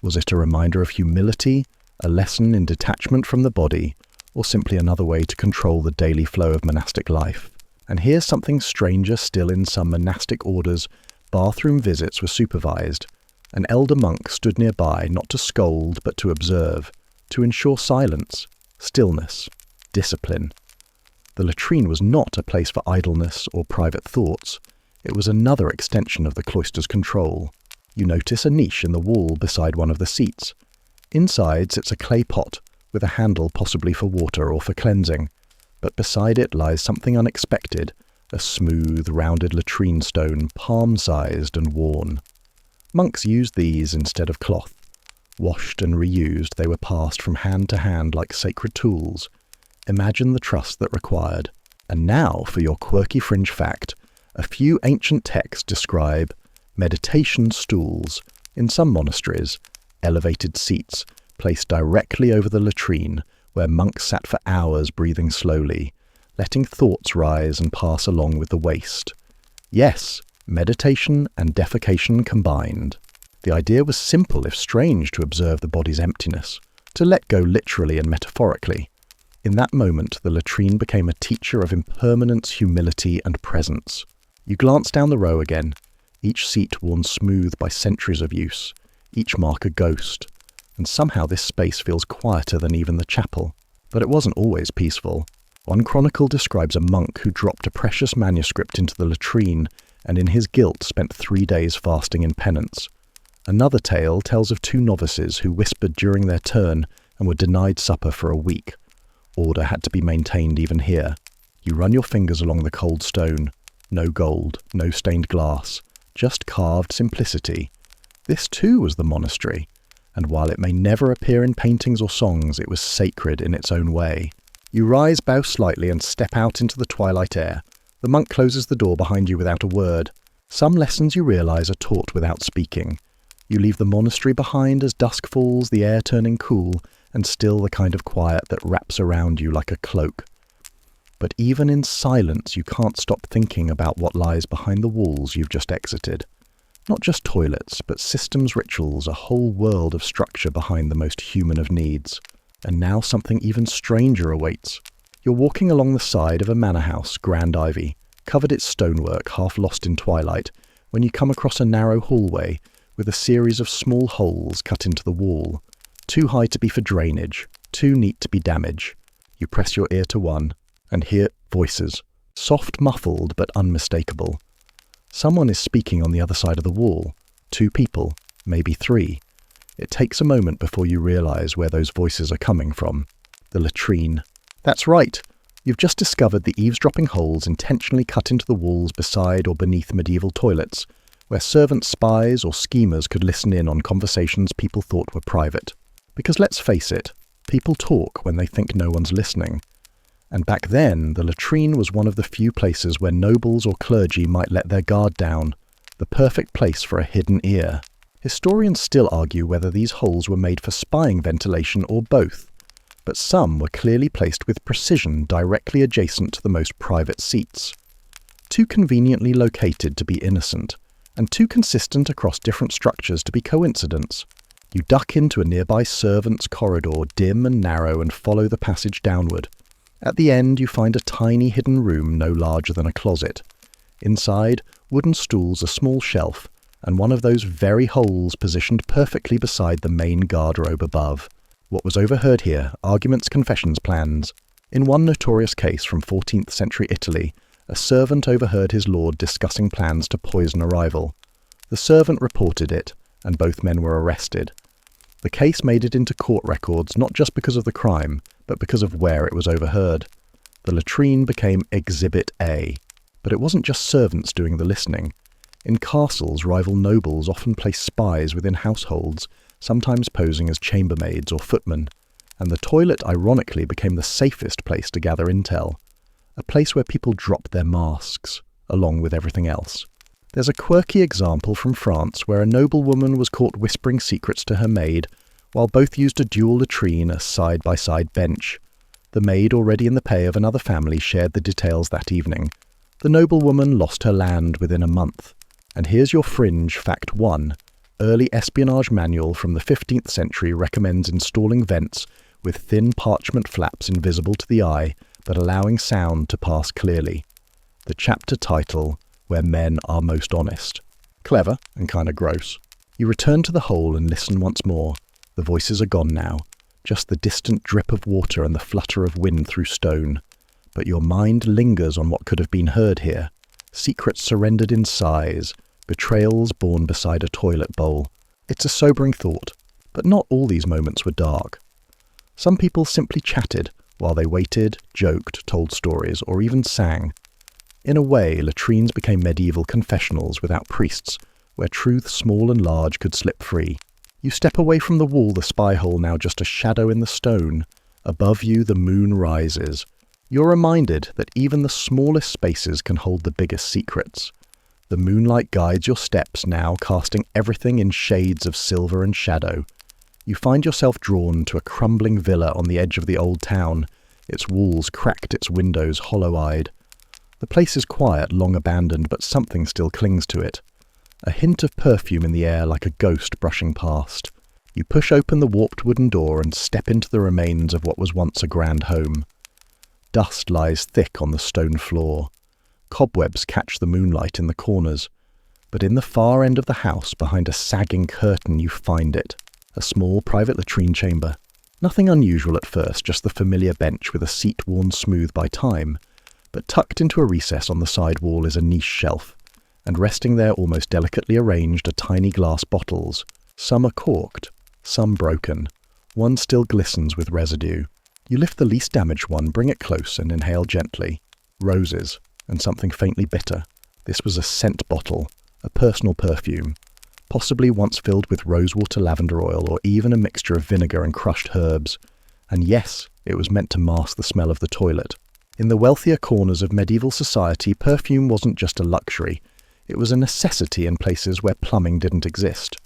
Was it a reminder of humility, a lesson in detachment from the body, or simply another way to control the daily flow of monastic life? And here's something stranger still: in some monastic orders, bathroom visits were supervised. An elder monk stood nearby, not to scold, but to observe, to ensure silence, stillness, discipline. The latrine was not a place for idleness or private thoughts. It was another extension of the cloister's control. You notice a niche in the wall beside one of the seats. Inside sits a clay pot with a handle possibly for water or for cleansing, but beside it lies something unexpected, a smooth, rounded latrine stone, palm-sized and worn. Monks used these instead of cloth. Washed and reused, they were passed from hand to hand like sacred tools. Imagine the trust that required. And now, for your quirky fringe fact, a few ancient texts describe meditation stools, in some monasteries, elevated seats, placed directly over the latrine, where monks sat for hours breathing slowly, letting thoughts rise and pass along with the waste. Yes, meditation and defecation combined. The idea was simple if strange to observe the body's emptiness, to let go literally and metaphorically. In that moment, the latrine became a teacher of impermanence, humility, and presence. You glance down the row again, each seat worn smooth by centuries of use, each mark a ghost, and somehow this space feels quieter than even the chapel. But it wasn't always peaceful. One chronicle describes a monk who dropped a precious manuscript into the latrine and in his guilt spent 3 days fasting in penance. Another tale tells of 2 novices who whispered during their turn and were denied supper for a week. Order had to be maintained even here. You run your fingers along the cold stone. No gold, no stained glass, just carved simplicity. This too was the monastery, and while it may never appear in paintings or songs, it was sacred in its own way. You rise, bow slightly, and step out into the twilight air. The monk closes the door behind you without a word. Some lessons you realize are taught without speaking. You leave the monastery behind as dusk falls, the air turning cool, and still the kind of quiet that wraps around you like a cloak. But even in silence, you can't stop thinking about what lies behind the walls you've just exited. Not just toilets, but systems, rituals, a whole world of structure behind the most human of needs. And now something even stranger awaits. You're walking along the side of a manor house, Grand Ivy, covered its stonework, half lost in twilight, when you come across a narrow hallway with a series of small holes cut into the wall, too high to be for drainage, too neat to be damage. You press your ear to one, and hear voices, soft, muffled, but unmistakable. Someone is speaking on the other side of the wall. 2 people, maybe 3. It takes a moment before you realize where those voices are coming from. The latrine. That's right. You've just discovered the eavesdropping holes intentionally cut into the walls beside or beneath medieval toilets, where servant spies or schemers could listen in on conversations people thought were private. Because let's face it, people talk when they think no one's listening. And back then, the latrine was one of the few places where nobles or clergy might let their guard down, the perfect place for a hidden ear. Historians still argue whether these holes were made for spying ventilation or both, but some were clearly placed with precision directly adjacent to the most private seats. Too conveniently located to be innocent, and too consistent across different structures to be coincidence. You duck into a nearby servants' corridor, dim and narrow, and follow the passage downward. At the end, you find a tiny hidden room no larger than a closet. Inside, wooden stools, a small shelf, and one of those very holes positioned perfectly beside the main garderobe above. What was overheard here? Arguments, confessions, plans. In one notorious case from 14th century Italy, a servant overheard his lord discussing plans to poison a rival. The servant reported it, and both men were arrested. The case made it into court records not just because of the crime, but because of where it was overheard. The latrine became Exhibit A. But it wasn't just servants doing the listening. In castles, rival nobles often placed spies within households, sometimes posing as chambermaids or footmen, and the toilet ironically became the safest place to gather intel, a place where people dropped their masks, along with everything else. There's a quirky example from France where a noblewoman was caught whispering secrets to her maid, while both used a dual latrine, a side-by-side bench. The maid, already in the pay of another family, shared the details that evening. The noblewoman lost her land within a month. And here's your fringe fact 1. Early espionage manual from the 15th century recommends installing vents with thin parchment flaps invisible to the eye, but allowing sound to pass clearly. The chapter title, Where Men Are Most Honest. Clever and kind of gross. You return to the hole and listen once more. The voices are gone now, just the distant drip of water and the flutter of wind through stone. But your mind lingers on what could have been heard here. Secrets surrendered in sighs, betrayals born beside a toilet bowl. It's a sobering thought, but not all these moments were dark. Some people simply chatted while they waited, joked, told stories, or even sang. In a way, latrines became medieval confessionals without priests, where truth small and large could slip free. You step away from the wall, the spy hole now just a shadow in the stone. Above you the moon rises. You're reminded that even the smallest spaces can hold the biggest secrets. The moonlight guides your steps now, casting everything in shades of silver and shadow. You find yourself drawn to a crumbling villa on the edge of the old town, its walls cracked, its windows hollow-eyed. The place is quiet, long abandoned, but something still clings to it. A hint of perfume in the air like a ghost brushing past. You push open the warped wooden door and step into the remains of what was once a grand home. Dust lies thick on the stone floor. Cobwebs catch the moonlight in the corners. But in the far end of the house, behind a sagging curtain, you find it. A small private latrine chamber. Nothing unusual at first, just the familiar bench with a seat worn smooth by time. But tucked into a recess on the side wall is a niche shelf, and resting there almost delicately arranged are tiny glass bottles. Some are corked, some broken. One still glistens with residue. You lift the least damaged one, bring it close, and inhale gently. Roses, and something faintly bitter. This was a scent bottle, a personal perfume, possibly once filled with rosewater lavender oil, or even a mixture of vinegar and crushed herbs. And yes, it was meant to mask the smell of the toilet. In the wealthier corners of medieval society, perfume wasn't just a luxury. It was a necessity in places where plumbing didn't exist.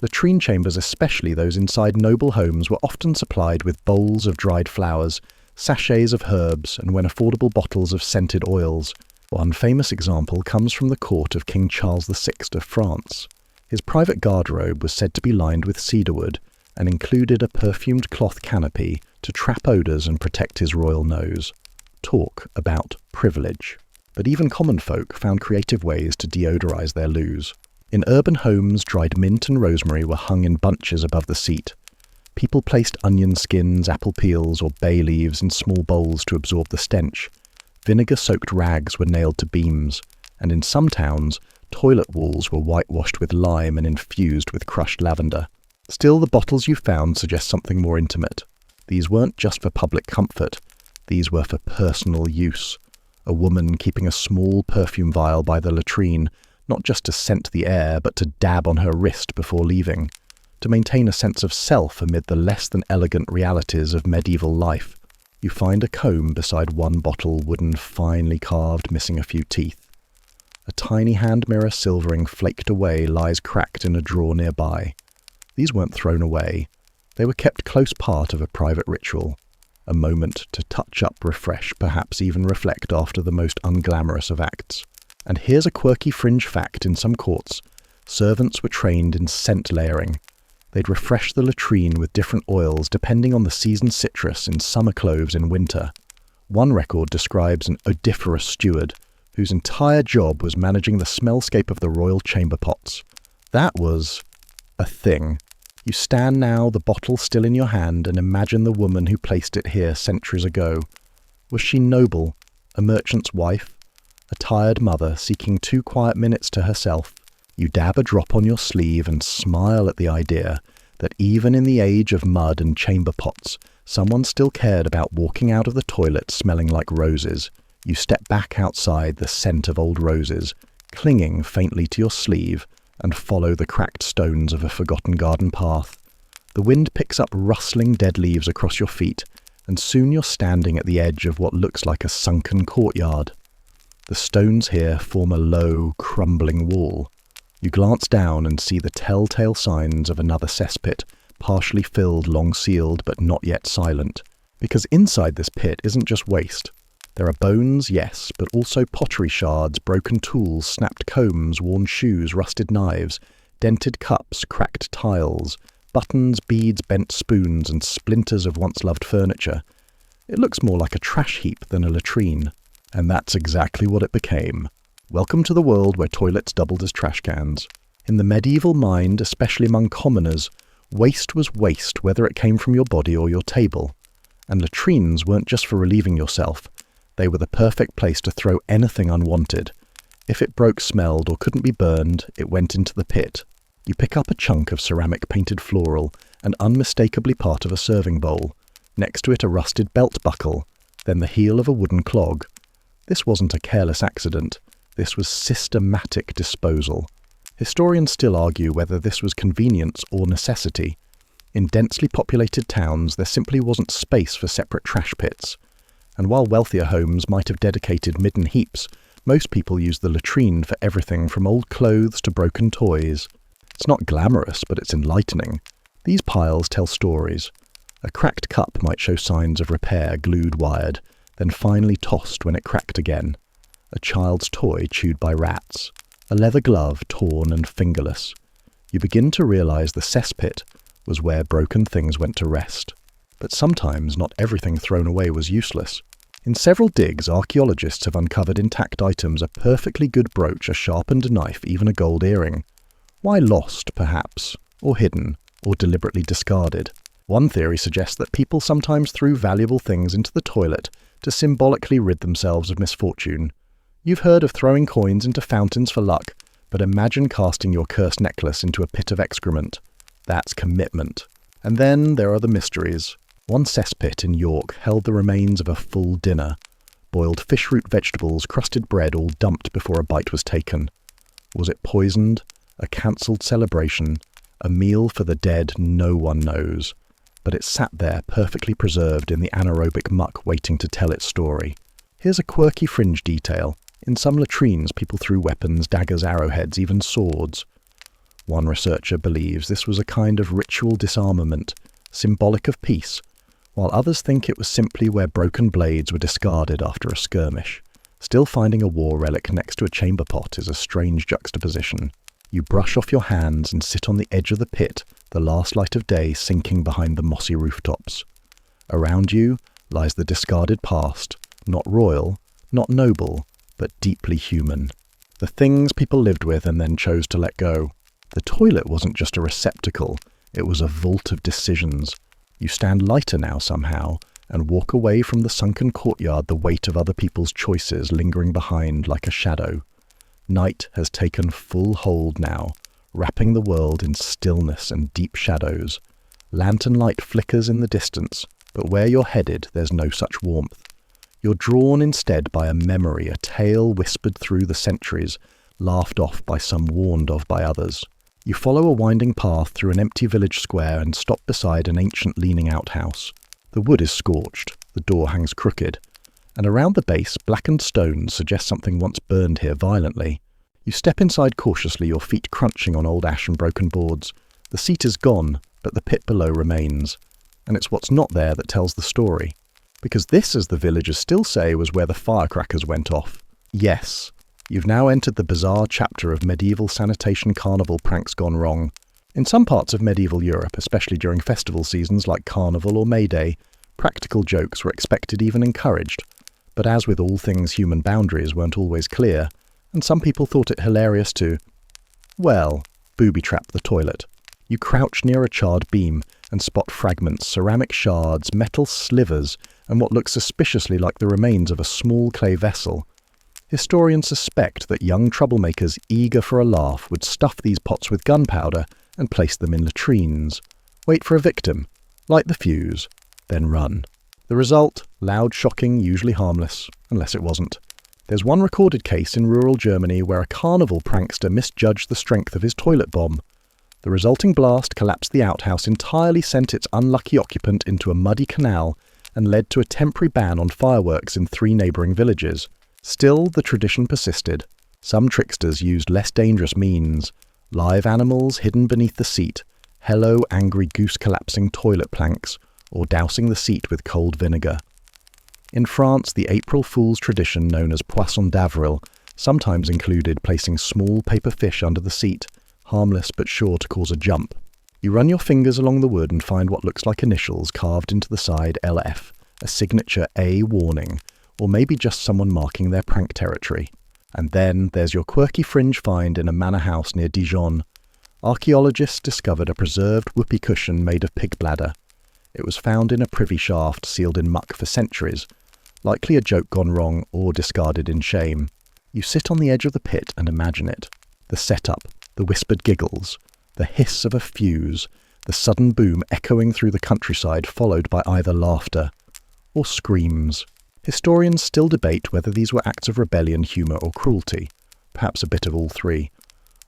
Latrine chambers, especially those inside noble homes, were often supplied with bowls of dried flowers, sachets of herbs, and when affordable, bottles of scented oils. One famous example comes from the court of King Charles VI of France. His private garderobe was said to be lined with cedarwood and included a perfumed cloth canopy to trap odours and protect his royal nose. Talk about privilege. But even common folk found creative ways to deodorize their loos. In urban homes, dried mint and rosemary were hung in bunches above the seat. People placed onion skins, apple peels, or bay leaves in small bowls to absorb the stench. Vinegar-soaked rags were nailed to beams, and in some towns, toilet walls were whitewashed with lime and infused with crushed lavender. Still, the bottles you found suggest something more intimate. These weren't just for public comfort. These were for personal use. A woman keeping a small perfume vial by the latrine, not just to scent the air, but to dab on her wrist before leaving, to maintain a sense of self amid the less than elegant realities of medieval life. You find a comb beside one bottle, wooden, finely carved, missing a few teeth. A tiny hand mirror, silvering, flaked away, lies cracked in a drawer nearby. These weren't thrown away. They were kept close part of a private ritual. A moment to touch up, refresh, perhaps even reflect after the most unglamorous of acts. And here's a quirky fringe fact in some courts. Servants were trained in scent layering. They'd refresh the latrine with different oils depending on the season's citrus in summer cloves in winter. One record describes an odoriferous steward whose entire job was managing the smellscape of the royal chamber pots. That was a thing. You stand now, the bottle still in your hand, and imagine the woman who placed it here centuries ago. Was she noble, a merchant's wife, a tired mother seeking 2 quiet minutes to herself? You dab a drop on your sleeve and smile at the idea that even in the age of mud and chamber pots, someone still cared about walking out of the toilet smelling like roses. You step back outside, the scent of old roses, clinging faintly to your sleeve, and follow the cracked stones of a forgotten garden path. The wind picks up rustling dead leaves across your feet, and soon you're standing at the edge of what looks like a sunken courtyard. The stones here form a low, crumbling wall. You glance down and see the telltale signs of another cesspit, partially filled, long sealed, but not yet silent. Because inside this pit isn't just waste. There are bones, yes, but also pottery shards, broken tools, snapped combs, worn shoes, rusted knives, dented cups, cracked tiles, buttons, beads, bent spoons, and splinters of once-loved furniture. It looks more like a trash heap than a latrine. And that's exactly what it became. Welcome to the world where toilets doubled as trash cans. In the medieval mind, especially among commoners, waste was waste, whether it came from your body or your table. And latrines weren't just for relieving yourself. They were the perfect place to throw anything unwanted. If it broke, smelled, or couldn't be burned, it went into the pit. You pick up a chunk of ceramic painted floral and unmistakably part of a serving bowl. Next to it a rusted belt buckle, then the heel of a wooden clog. This wasn't a careless accident. This was systematic disposal. Historians still argue whether this was convenience or necessity. In densely populated towns, there simply wasn't space for separate trash pits. And while wealthier homes might have dedicated midden heaps, most people used the latrine for everything from old clothes to broken toys. It's not glamorous, but it's enlightening. These piles tell stories. A cracked cup might show signs of repair, glued wired, then finally tossed when it cracked again. A child's toy chewed by rats. A leather glove torn and fingerless. You begin to realize the cesspit was where broken things went to rest. But sometimes not everything thrown away was useless. In several digs, archaeologists have uncovered intact items, a perfectly good brooch, a sharpened knife, even a gold earring. Why lost, perhaps, or hidden, or deliberately discarded? One theory suggests that people sometimes threw valuable things into the toilet to symbolically rid themselves of misfortune. You've heard of throwing coins into fountains for luck, but imagine casting your cursed necklace into a pit of excrement. That's commitment. And then there are the mysteries. One cesspit in York held the remains of a full dinner. Boiled fish root vegetables, crusted bread, all dumped before a bite was taken. Was it poisoned? A cancelled celebration? A meal for the dead? No one knows. But it sat there, perfectly preserved in the anaerobic muck, waiting to tell its story. Here's a quirky fringe detail. In some latrines, people threw weapons, daggers, arrowheads, even swords. One researcher believes this was a kind of ritual disarmament, symbolic of peace, while others think it was simply where broken blades were discarded after a skirmish. Still, finding a war relic next to a chamber pot is a strange juxtaposition. You brush off your hands and sit on the edge of the pit, the last light of day sinking behind the mossy rooftops. Around you lies the discarded past, not royal, not noble, but deeply human. The things people lived with and then chose to let go. The toilet wasn't just a receptacle, it was a vault of decisions. You stand lighter now somehow, and walk away from the sunken courtyard, the weight of other people's choices lingering behind like a shadow. Night has taken full hold now, wrapping the world in stillness and deep shadows. Lantern light flickers in the distance, but where you're headed there's no such warmth. You're drawn instead by a memory, a tale whispered through the centuries, laughed off by some, warned of by others. You follow a winding path through an empty village square and stop beside an ancient leaning outhouse. The wood is scorched, the door hangs crooked, and around the base, blackened stones suggest something once burned here violently. You step inside cautiously, your feet crunching on old ash and broken boards. The seat is gone, but the pit below remains. And it's what's not there that tells the story. Because this, as the villagers still say, was where the firecrackers went off. Yes, you've now entered the bizarre chapter of medieval sanitation carnival pranks gone wrong. In some parts of medieval Europe, especially during festival seasons like Carnival or May Day, practical jokes were expected, even encouraged. But as with all things, human boundaries weren't always clear, and some people thought it hilarious to, well, booby-trap the toilet. You crouch near a charred beam and spot fragments, ceramic shards, metal slivers, and what looks suspiciously like the remains of a small clay vessel. Historians suspect that young troublemakers eager for a laugh would stuff these pots with gunpowder and place them in latrines, wait for a victim, light the fuse, then run. The result? Loud, shocking, usually harmless, unless it wasn't. There's one recorded case in rural Germany where a carnival prankster misjudged the strength of his toilet bomb. The resulting blast collapsed the outhouse entirely, sent its unlucky occupant into a muddy canal, and led to a temporary ban on fireworks in 3 neighbouring villages. Still, the tradition persisted. Some tricksters used less dangerous means. Live animals hidden beneath the seat, hello angry goose collapsing toilet planks, or dousing the seat with cold vinegar. In France, the April Fool's tradition known as Poisson d'Avril sometimes included placing small paper fish under the seat, harmless but sure to cause a jump. You run your fingers along the wood and find what looks like initials carved into the side LF, a signature A warning, or maybe just someone marking their prank territory. And then there's your quirky fringe find in a manor house near Dijon. Archaeologists discovered a preserved whoopee cushion made of pig bladder. It was found in a privy shaft sealed in muck for centuries, likely a joke gone wrong or discarded in shame. You sit on the edge of the pit and imagine it. The setup, the whispered giggles, the hiss of a fuse, the sudden boom echoing through the countryside followed by either laughter or screams. Historians still debate whether these were acts of rebellion, humour or cruelty, perhaps a bit of all three.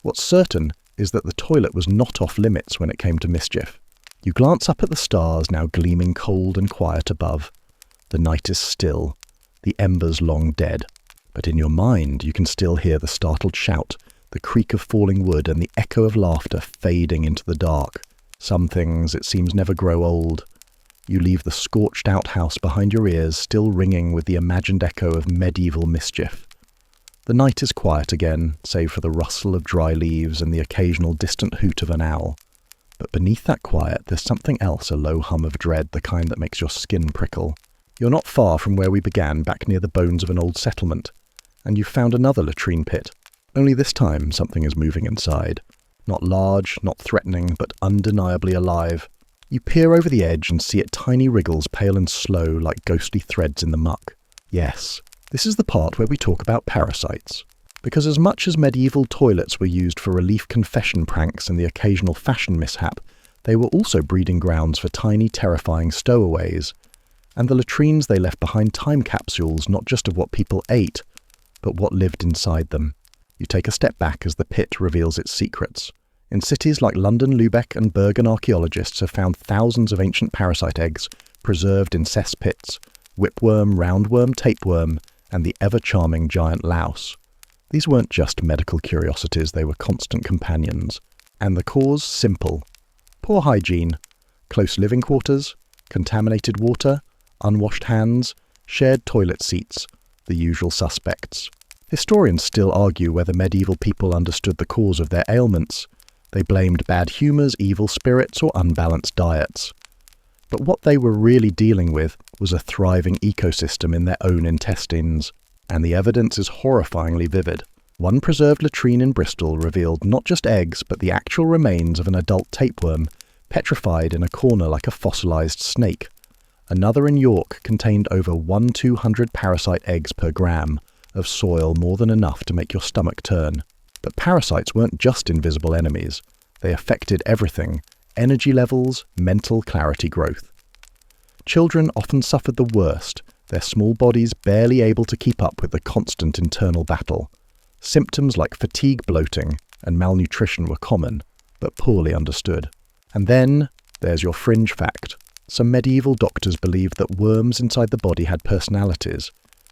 What's certain is that the toilet was not off limits when it came to mischief. You glance up at the stars now gleaming cold and quiet above. The night is still, the embers long dead. But in your mind you can still hear the startled shout, the creak of falling wood and the echo of laughter fading into the dark. Some things, it seems, never grow old. You leave the scorched outhouse behind your ears still ringing with the imagined echo of medieval mischief. The night is quiet again, save for the rustle of dry leaves and the occasional distant hoot of an owl. But beneath that quiet there's something else, a low hum of dread, the kind that makes your skin prickle. You're not far from where we began, back near the bones of an old settlement, and you've found another latrine pit. Only this time something is moving inside. Not large, not threatening, but undeniably alive. You peer over the edge and see it tiny wriggles, pale and slow, like ghostly threads in the muck. Yes, this is the part where we talk about parasites. Because as much as medieval toilets were used for relief confession pranks and the occasional fashion mishap, they were also breeding grounds for tiny, terrifying stowaways. And the latrines they left behind time capsules, not just of what people ate, but what lived inside them. You take a step back as the pit reveals its secrets. In cities like London, Lübeck and Bergen, archaeologists have found thousands of ancient parasite eggs preserved in cesspits, whipworm, roundworm, tapeworm, and the ever-charming giant louse. These weren't just medical curiosities, they were constant companions. And the cause simple. Poor hygiene, close living quarters, contaminated water, unwashed hands, shared toilet seats, the usual suspects. Historians still argue whether medieval people understood the cause of their ailments. They blamed bad humours, evil spirits, or unbalanced diets. But what they were really dealing with was a thriving ecosystem in their own intestines. And the evidence is horrifyingly vivid. One preserved latrine in Bristol revealed not just eggs, but the actual remains of an adult tapeworm, petrified in a corner like a fossilised snake. Another in York contained over 1/200 parasite eggs per gram of soil, more than enough to make your stomach turn. But parasites weren't just invisible enemies. They affected everything: energy levels, mental clarity, growth. Children often suffered the worst, their small bodies barely able to keep up with the constant internal battle. Symptoms like fatigue, bloating, and malnutrition were common, but poorly understood. And then, there's your fringe fact. Some medieval doctors believed that worms inside the body had personalities.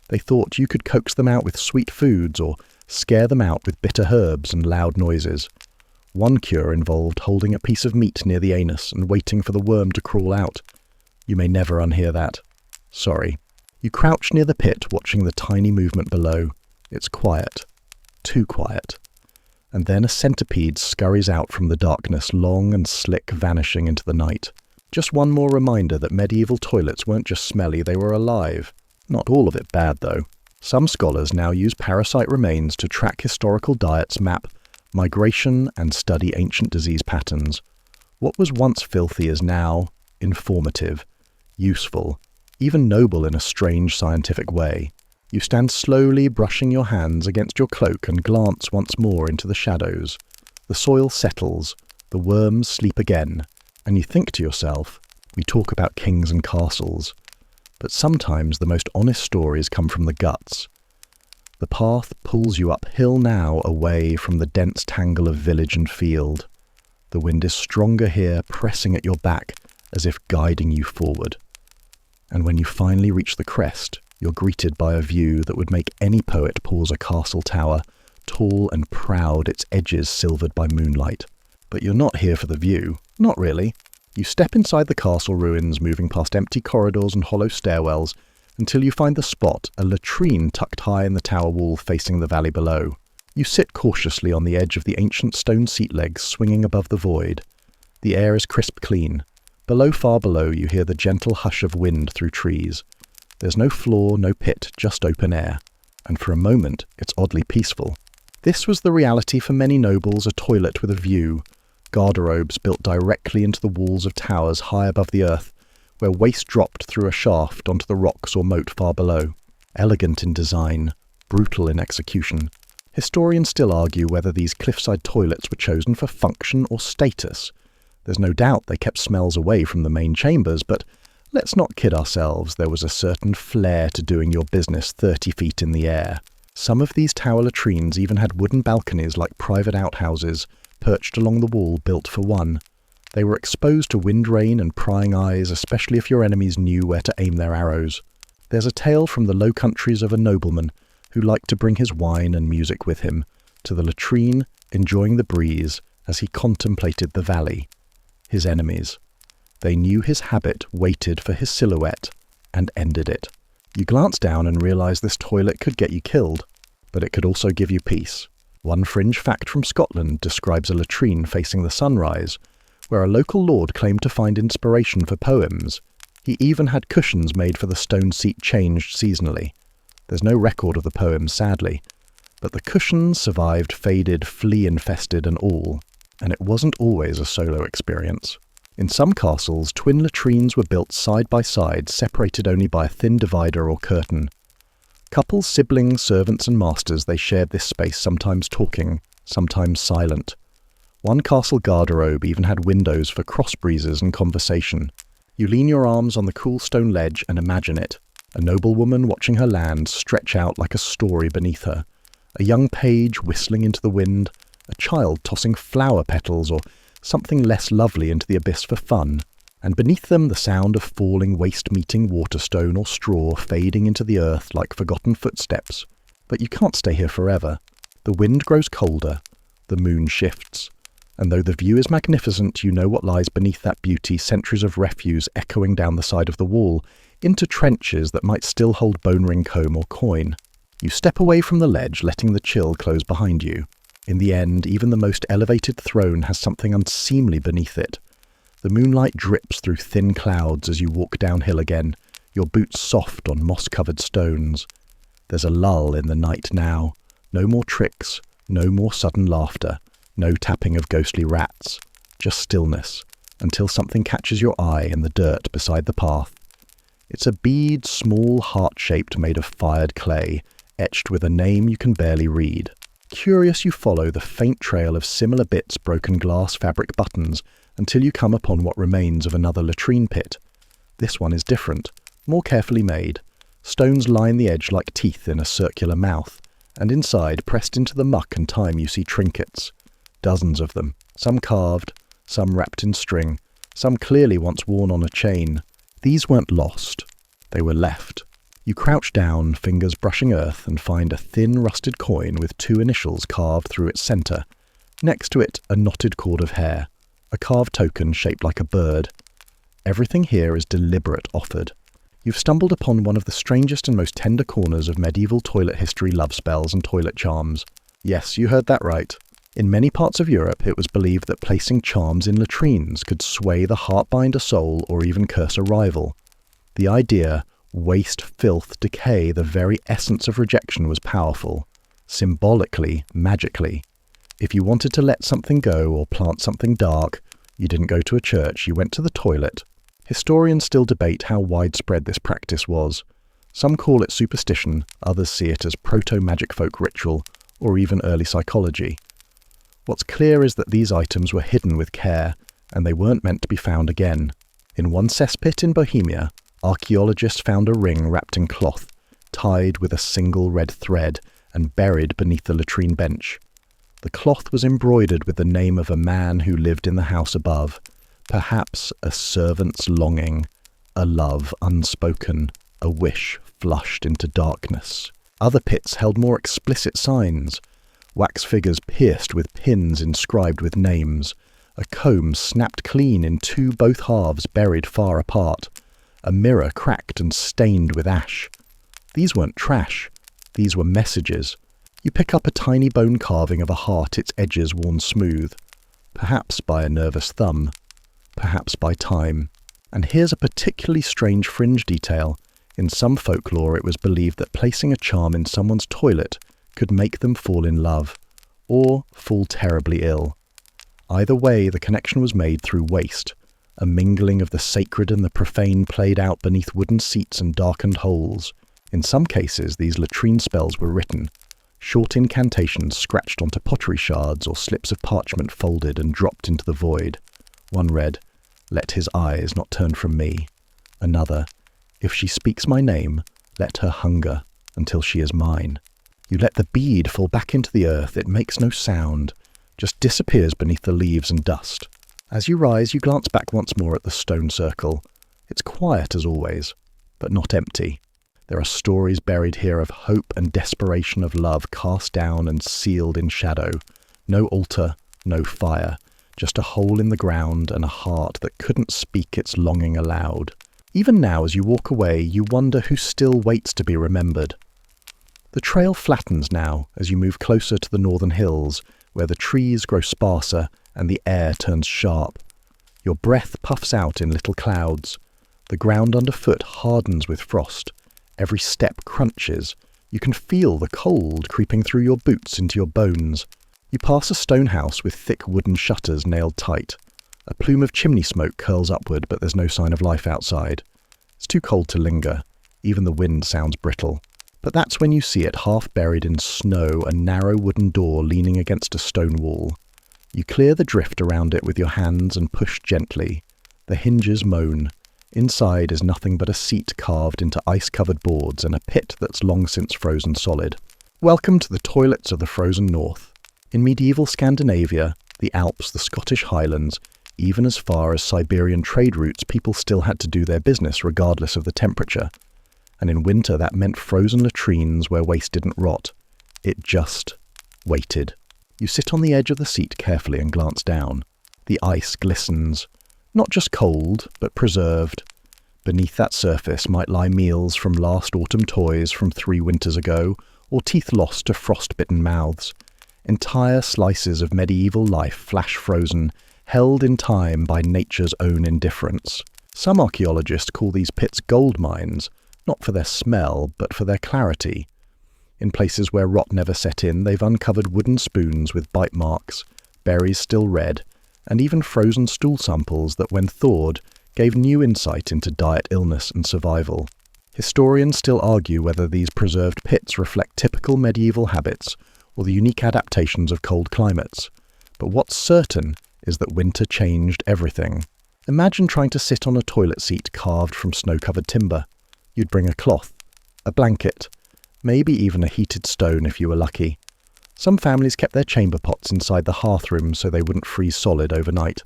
They thought you could coax them out with sweet foods or scare them out with bitter herbs and loud noises. One cure involved holding a piece of meat near the anus and waiting for the worm to crawl out. You may never unhear that. Sorry. You crouch near the pit, watching the tiny movement below. It's quiet. Too quiet. And then a centipede scurries out from the darkness, long and slick, vanishing into the night. Just one more reminder that medieval toilets weren't just smelly, they were alive. Not all of it bad, though. Some scholars now use parasite remains to track historical diets, map migration, and study ancient disease patterns. What was once filthy is now informative, useful, even noble in a strange scientific way. You stand slowly, brushing your hands against your cloak, and glance once more into the shadows. The soil settles, the worms sleep again, and you think to yourself, we talk about kings and castles, but sometimes the most honest stories come from the guts. The path pulls you uphill now, away from the dense tangle of village and field. The wind is stronger here, pressing at your back, as if guiding you forward. And when you finally reach the crest, you're greeted by a view that would make any poet pause a castle tower, tall and proud, its edges silvered by moonlight. But you're not here for the view. Not really. You step inside the castle ruins, moving past empty corridors and hollow stairwells, until you find the spot, a latrine tucked high in the tower wall facing the valley below. You sit cautiously on the edge of the ancient stone seat legs swinging above the void. The air is crisp clean. Below, far below, you hear the gentle hush of wind through trees. There's no floor, no pit, just open air. And for a moment, it's oddly peaceful. This was the reality for many nobles, a toilet with a view. Garderobes built directly into the walls of towers high above the earth, where waste dropped through a shaft onto the rocks or moat far below. Elegant in design, brutal in execution. Historians still argue whether these cliffside toilets were chosen for function or status. There's no doubt they kept smells away from the main chambers, but let's not kid ourselves, there was a certain flair to doing your business 30 feet in the air. Some of these tower latrines even had wooden balconies like private outhouses, perched along the wall built for one. They were exposed to wind, rain and prying eyes, especially if your enemies knew where to aim their arrows. There's a tale from the Low Countries of a nobleman who liked to bring his wine and music with him to the latrine, enjoying the breeze as he contemplated the valley. His enemies. They knew his habit waited for his silhouette and ended it. You glance down and realize this toilet could get you killed, but it could also give you peace. One fringe fact from Scotland describes a latrine facing the sunrise, where a local lord claimed to find inspiration for poems. He even had cushions made for the stone seat changed seasonally. There's no record of the poems, sadly, but the cushions survived faded, flea-infested and all, and it wasn't always a solo experience. In some castles, twin latrines were built side by side, separated only by a thin divider or curtain. Couples, siblings, servants and masters, they shared this space, sometimes talking, sometimes silent. One castle garderobe even had windows for cross breezes and conversation. You lean your arms on the cool stone ledge and imagine it. A noblewoman watching her land stretch out like a story beneath her. A young page whistling into the wind. A child tossing flower petals or something less lovely into the abyss for fun. And beneath them the sound of falling waste-meeting waterstone or straw fading into the earth like forgotten footsteps. But you can't stay here forever. The wind grows colder. The moon shifts. And though the view is magnificent, you know what lies beneath that beauty, centuries of refuse echoing down the side of the wall, into trenches that might still hold bone ring comb or coin. You step away from the ledge, letting the chill close behind you. In the end, even the most elevated throne has something unseemly beneath it. The moonlight drips through thin clouds as you walk downhill again, your boots soft on moss-covered stones. There's a lull in the night now. No more tricks, no more sudden laughter. No tapping of ghostly rats, just stillness, until something catches your eye in the dirt beside the path. It's a bead, small, heart-shaped, made of fired clay, etched with a name you can barely read. Curious, you follow the faint trail of similar bits, broken glass fabric buttons, until you come upon what remains of another latrine pit. This one is different, more carefully made. Stones line the edge like teeth in a circular mouth, and inside, pressed into the muck and time, you see trinkets. Dozens of them, some carved, some wrapped in string, some clearly once worn on a chain. These weren't lost, they were left. You crouch down, fingers brushing earth, and find a thin rusted coin with 2 initials carved through its centre. Next to it, a knotted cord of hair, a carved token shaped like a bird. Everything here is deliberate offered. You've stumbled upon one of the strangest and most tender corners of medieval toilet history, love spells and toilet charms. Yes, you heard that right. In many parts of Europe, it was believed that placing charms in latrines could sway the heart-bind soul or even curse a rival. The idea, waste, filth, decay, the very essence of rejection was powerful. Symbolically, magically. If you wanted to let something go or plant something dark, you didn't go to a church, you went to the toilet. Historians still debate how widespread this practice was. Some call it superstition, others see it as proto-magic folk ritual, or even early psychology. What's clear is that these items were hidden with care, and they weren't meant to be found again. In one cesspit in Bohemia, archaeologists found a ring wrapped in cloth, tied with a single red thread, and buried beneath the latrine bench. The cloth was embroidered with the name of a man who lived in the house above, perhaps a servant's longing, a love unspoken, a wish flushed into darkness. Other pits held more explicit signs. Wax figures pierced with pins inscribed with names, a comb snapped clean in 2 both halves buried far apart, a mirror cracked and stained with ash. These weren't trash, these were messages. You pick up a tiny bone carving of a heart, its edges worn smooth, perhaps by a nervous thumb, perhaps by time. And here's a particularly strange fringe detail. In some folklore it was believed that placing a charm in someone's toilet could make them fall in love, or fall terribly ill. Either way, the connection was made through waste. A mingling of the sacred and the profane played out beneath wooden seats and darkened holes. In some cases, these latrine spells were written, short incantations scratched onto pottery shards or slips of parchment folded and dropped into the void. One read, "Let his eyes not turn from me." Another, "If she speaks my name, let her hunger until she is mine." You let the bead fall back into the earth, it makes no sound, just disappears beneath the leaves and dust. As you rise, you glance back once more at the stone circle. It's quiet as always, but not empty. There are stories buried here of hope and desperation, of love cast down and sealed in shadow. No altar, no fire, just a hole in the ground and a heart that couldn't speak its longing aloud. Even now, as you walk away, you wonder who still waits to be remembered. The trail flattens now as you move closer to the northern hills, where the trees grow sparser and the air turns sharp. Your breath puffs out in little clouds. The ground underfoot hardens with frost. Every step crunches. You can feel the cold creeping through your boots into your bones. You pass a stone house with thick wooden shutters nailed tight. A plume of chimney smoke curls upward, but there's no sign of life outside. It's too cold to linger. Even the wind sounds brittle. But that's when you see it, half buried in snow, a narrow wooden door leaning against a stone wall. You clear the drift around it with your hands and push gently. The hinges moan. Inside is nothing but a seat carved into ice-covered boards and a pit that's long since frozen solid. Welcome to the toilets of the frozen north. In medieval Scandinavia, the Alps, the Scottish Highlands, even as far as Siberian trade routes, people still had to do their business regardless of the temperature. And in winter that meant frozen latrines where waste didn't rot. It just waited. You sit on the edge of the seat carefully and glance down. The ice glistens. Not just cold, but preserved. Beneath that surface might lie meals from last autumn toys from 3 winters ago, or teeth lost to frost-bitten mouths. Entire slices of medieval life flash frozen, held in time by nature's own indifference. Some archaeologists call these pits gold mines, not for their smell, but for their clarity. In places where rot never set in, they've uncovered wooden spoons with bite marks, berries still red, and even frozen stool samples that, when thawed, gave new insight into diet, illness, and survival. Historians still argue whether these preserved pits reflect typical medieval habits or the unique adaptations of cold climates. But what's certain is that winter changed everything. Imagine trying to sit on a toilet seat carved from snow-covered timber. You'd bring a cloth, a blanket, maybe even a heated stone if you were lucky. Some families kept their chamber pots inside the hearthroom so they wouldn't freeze solid overnight.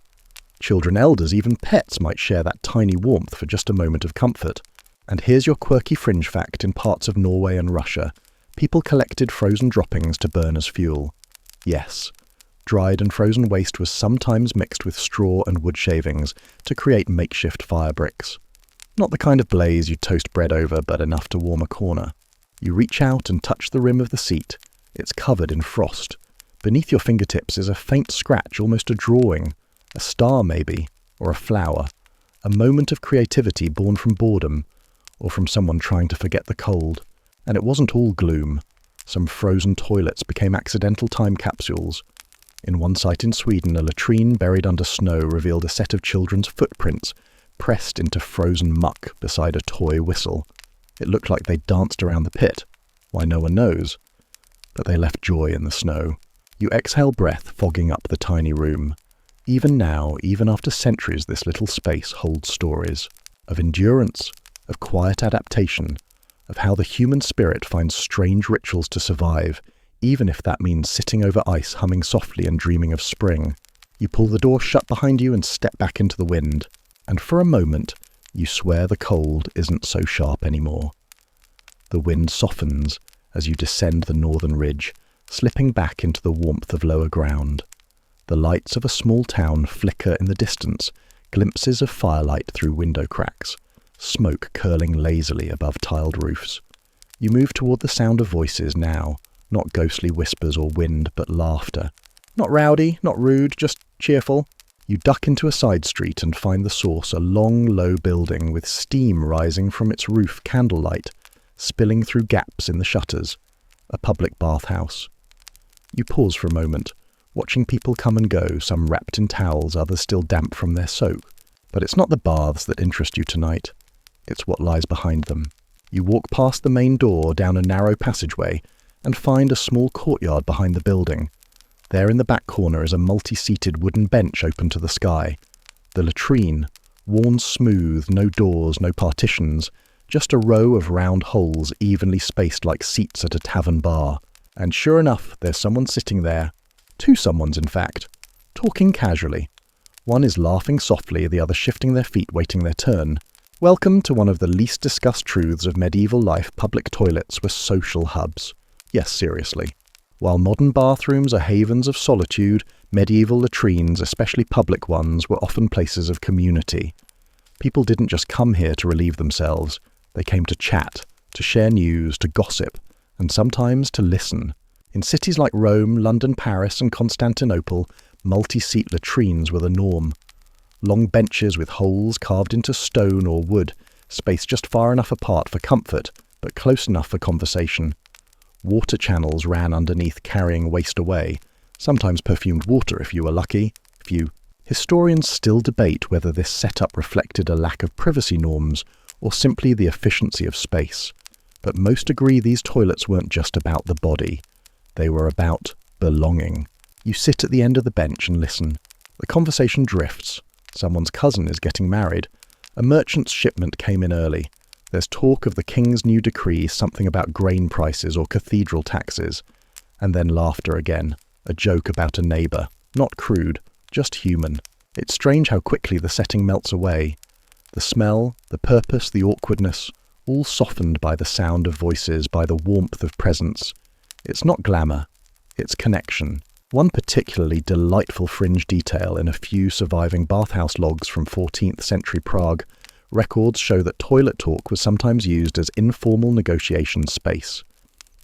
Children, elders, even pets might share that tiny warmth for just a moment of comfort. And here's your quirky fringe fact: in parts of Norway and Russia, people collected frozen droppings to burn as fuel. Yes, dried and frozen waste was sometimes mixed with straw and wood shavings to create makeshift fire bricks. Not the kind of blaze you'd toast bread over, but enough to warm a corner. You reach out and touch the rim of the seat. It's covered in frost. Beneath your fingertips is a faint scratch, almost a drawing. A star maybe, or a flower. A moment of creativity born from boredom, or from someone trying to forget the cold. And it wasn't all gloom. Some frozen toilets became accidental time capsules. In one site in Sweden, a latrine buried under snow revealed a set of children's footprints pressed into frozen muck beside a toy whistle. It looked like they danced around the pit. Why, no one knows. But they left joy in the snow. You exhale breath, fogging up the tiny room. Even now, even after centuries, this little space holds stories of endurance, of quiet adaptation, of how the human spirit finds strange rituals to survive, even if that means sitting over ice, humming softly and dreaming of spring. You pull the door shut behind you and step back into the wind. And for a moment, you swear the cold isn't so sharp anymore. The wind softens as you descend the northern ridge, slipping back into the warmth of lower ground. The lights of a small town flicker in the distance, glimpses of firelight through window cracks, smoke curling lazily above tiled roofs. You move toward the sound of voices now, not ghostly whispers or wind, but laughter. Not rowdy, not rude, just cheerful. You duck into a side street and find the source, a long, low building with steam rising from its roof, candlelight spilling through gaps in the shutters, a public bathhouse. You pause for a moment, watching people come and go, some wrapped in towels, others still damp from their soak. But it's not the baths that interest you tonight. It's what lies behind them. You walk past the main door down a narrow passageway and find a small courtyard behind the building. There in the back corner is a multi-seated wooden bench open to the sky. The latrine, worn smooth, no doors, no partitions, just a row of round holes evenly spaced like seats at a tavern bar. And sure enough, there's someone sitting there. Two someones, in fact, talking casually. One is laughing softly, the other shifting their feet, waiting their turn. Welcome to one of the least discussed truths of medieval life. Public toilets were social hubs. Yes, seriously. While modern bathrooms are havens of solitude, medieval latrines, especially public ones, were often places of community. People didn't just come here to relieve themselves. They came to chat, to share news, to gossip, and sometimes to listen. In cities like Rome, London, Paris, and Constantinople, multi-seat latrines were the norm. Long benches with holes carved into stone or wood, spaced just far enough apart for comfort, but close enough for conversation. Water channels ran underneath, carrying waste away, sometimes perfumed water if you were lucky. Historians still debate whether this setup reflected a lack of privacy norms or simply the efficiency of space. But most agree these toilets weren't just about the body. They were about belonging. You sit at the end of the bench and listen. The conversation drifts. Someone's cousin is getting married. A merchant's shipment came in early. There's talk of the king's new decree, something about grain prices or cathedral taxes. And then laughter again. A joke about a neighbour. Not crude, just human. It's strange how quickly the setting melts away. The smell, the purpose, the awkwardness, all softened by the sound of voices, by the warmth of presence. It's not glamour, it's connection. One particularly delightful fringe detail in a few surviving bathhouse logs from 14th century Prague, records show that toilet talk was sometimes used as informal negotiation space.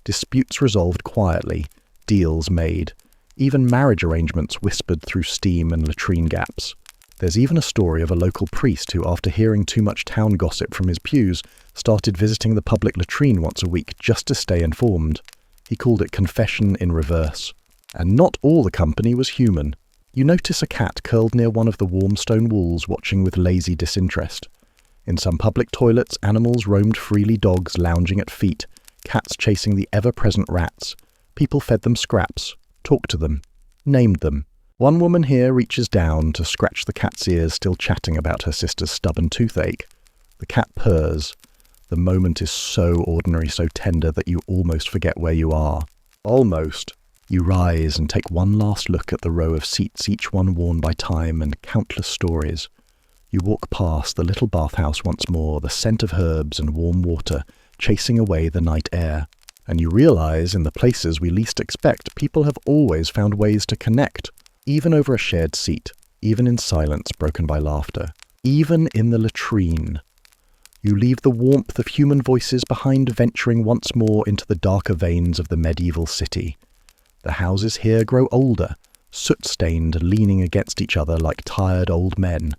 Disputes resolved quietly, deals made, even marriage arrangements whispered through steam and latrine gaps. There's even a story of a local priest who, after hearing too much town gossip from his pews, started visiting the public latrine once a week just to stay informed. He called it confession in reverse. And not all the company was human. You notice a cat curled near one of the warm stone walls, watching with lazy disinterest. In some public toilets, animals roamed freely, dogs lounging at feet, cats chasing the ever-present rats. People fed them scraps, talked to them, named them. One woman here reaches down to scratch the cat's ears, still chatting about her sister's stubborn toothache. The cat purrs. The moment is so ordinary, so tender that you almost forget where you are. Almost. You rise and take one last look at the row of seats, each one worn by time and countless stories. You walk past the little bathhouse once more, the scent of herbs and warm water chasing away the night air. And you realize in the places we least expect, people have always found ways to connect, even over a shared seat, even in silence broken by laughter, even in the latrine. You leave the warmth of human voices behind, venturing once more into the darker veins of the medieval city. The houses here grow older, soot-stained, leaning against each other like tired old men.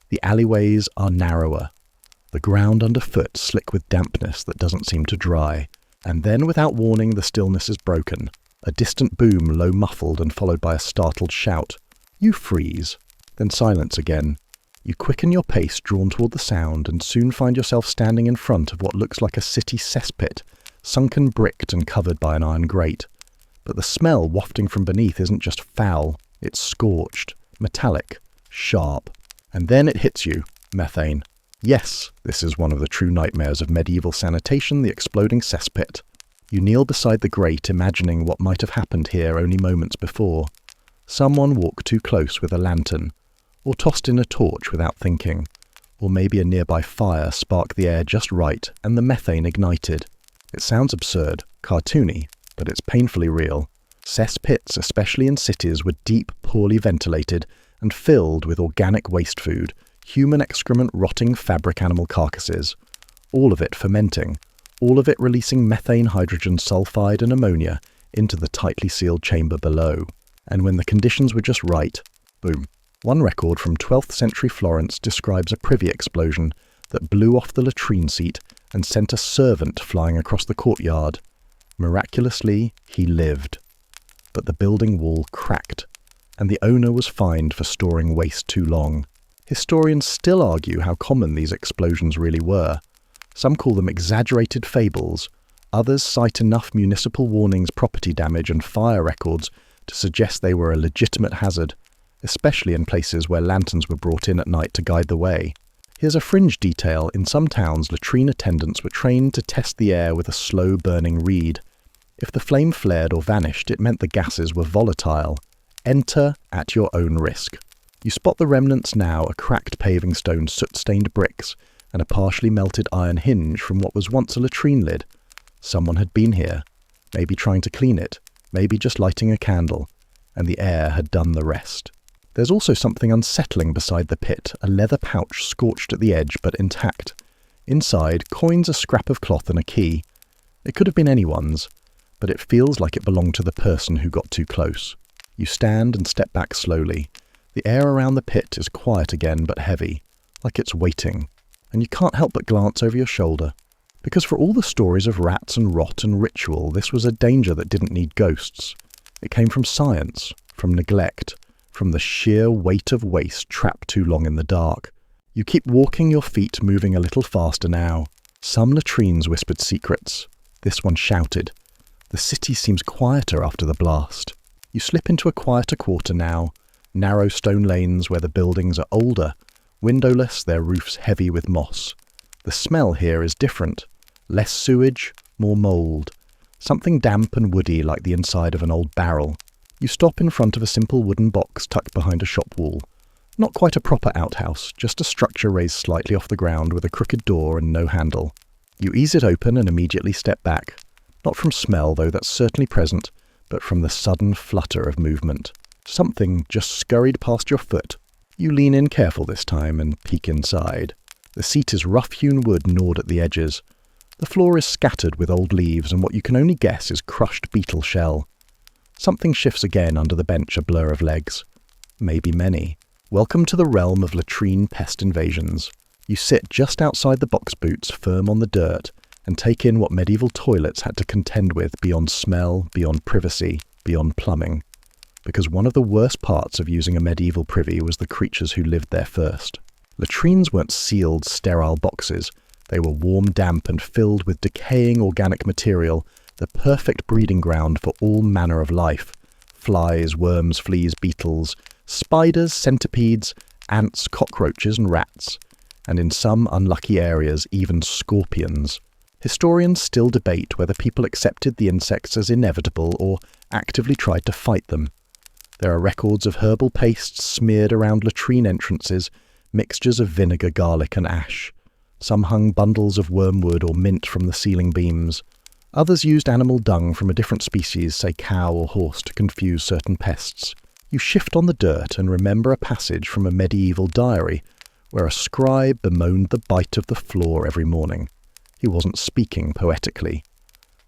The alleyways are narrower. The ground underfoot slick with dampness that doesn't seem to dry. And then, without warning, the stillness is broken. A distant boom, low muffled and followed by a startled shout. You freeze. Then silence again. You quicken your pace, drawn toward the sound, and soon find yourself standing in front of what looks like a city cesspit, sunken, bricked and covered by an iron grate. But the smell wafting from beneath isn't just foul, it's scorched, metallic, sharp. And then it hits you, methane. Yes, this is one of the true nightmares of medieval sanitation, the exploding cesspit. You kneel beside the grate, imagining what might have happened here only moments before. Someone walked too close with a lantern, or tossed in a torch without thinking, or maybe a nearby fire sparked the air just right and the methane ignited. It sounds absurd, cartoony, but it's painfully real. Cesspits, especially in cities, were deep, poorly ventilated and filled with organic waste food, human excrement, rotting fabric animal carcasses. All of it fermenting, all of it releasing methane, hydrogen sulfide and ammonia into the tightly sealed chamber below. And when the conditions were just right, boom. One record from 12th century Florence describes a privy explosion that blew off the latrine seat and sent a servant flying across the courtyard. Miraculously, he lived. But the building wall cracked, and the owner was fined for storing waste too long. Historians still argue how common these explosions really were. Some call them exaggerated fables. Others cite enough municipal warnings, property damage and fire records to suggest they were a legitimate hazard, especially in places where lanterns were brought in at night to guide the way. Here's a fringe detail. In some towns, latrine attendants were trained to test the air with a slow-burning reed. If the flame flared or vanished, it meant the gases were volatile. Enter at your own risk. You spot the remnants now, a cracked paving stone, soot-stained bricks, and a partially melted iron hinge from what was once a latrine lid. Someone had been here, maybe trying to clean it, maybe just lighting a candle, and the air had done the rest. There's also something unsettling beside the pit, a leather pouch scorched at the edge but intact. Inside, coins, a scrap of cloth and a key. It could have been anyone's, but it feels like it belonged to the person who got too close. You stand and step back slowly. The air around the pit is quiet again but heavy, like it's waiting, and you can't help but glance over your shoulder. Because for all the stories of rats and rot and ritual, this was a danger that didn't need ghosts. It came from science, from neglect, from the sheer weight of waste trapped too long in the dark. You keep walking, your feet moving a little faster now. Some latrines whispered secrets. This one shouted. The city seems quieter after the blast. You slip into a quieter quarter now. Narrow stone lanes where the buildings are older, windowless, their roofs heavy with moss. The smell here is different. Less sewage, more mould. Something damp and woody like the inside of an old barrel. You stop in front of a simple wooden box tucked behind a shop wall. Not quite a proper outhouse, just a structure raised slightly off the ground with a crooked door and no handle. You ease it open and immediately step back. Not from smell, though that's certainly present, but from the sudden flutter of movement. Something just scurried past your foot. You lean in careful this time and peek inside. The seat is rough-hewn wood gnawed at the edges. The floor is scattered with old leaves and what you can only guess is crushed beetle shell. Something shifts again under the bench, a blur of legs. Maybe many. Welcome to the realm of latrine pest invasions. You sit just outside the box boots, firm on the dirt, and take in what medieval toilets had to contend with beyond smell, beyond privacy, beyond plumbing. Because one of the worst parts of using a medieval privy was the creatures who lived there first. Latrines weren't sealed, sterile boxes. They were warm, damp, and filled with decaying organic material, the perfect breeding ground for all manner of life. Flies, worms, fleas, beetles, spiders, centipedes, ants, cockroaches, and rats. And in some unlucky areas, even scorpions. Historians still debate whether people accepted the insects as inevitable or actively tried to fight them. There are records of herbal pastes smeared around latrine entrances, mixtures of vinegar, garlic, and ash. Some hung bundles of wormwood or mint from the ceiling beams. Others used animal dung from a different species, say cow or horse, to confuse certain pests. You shift on the dirt and remember a passage from a medieval diary where a scribe bemoaned the bite of the floor every morning. He wasn't speaking poetically.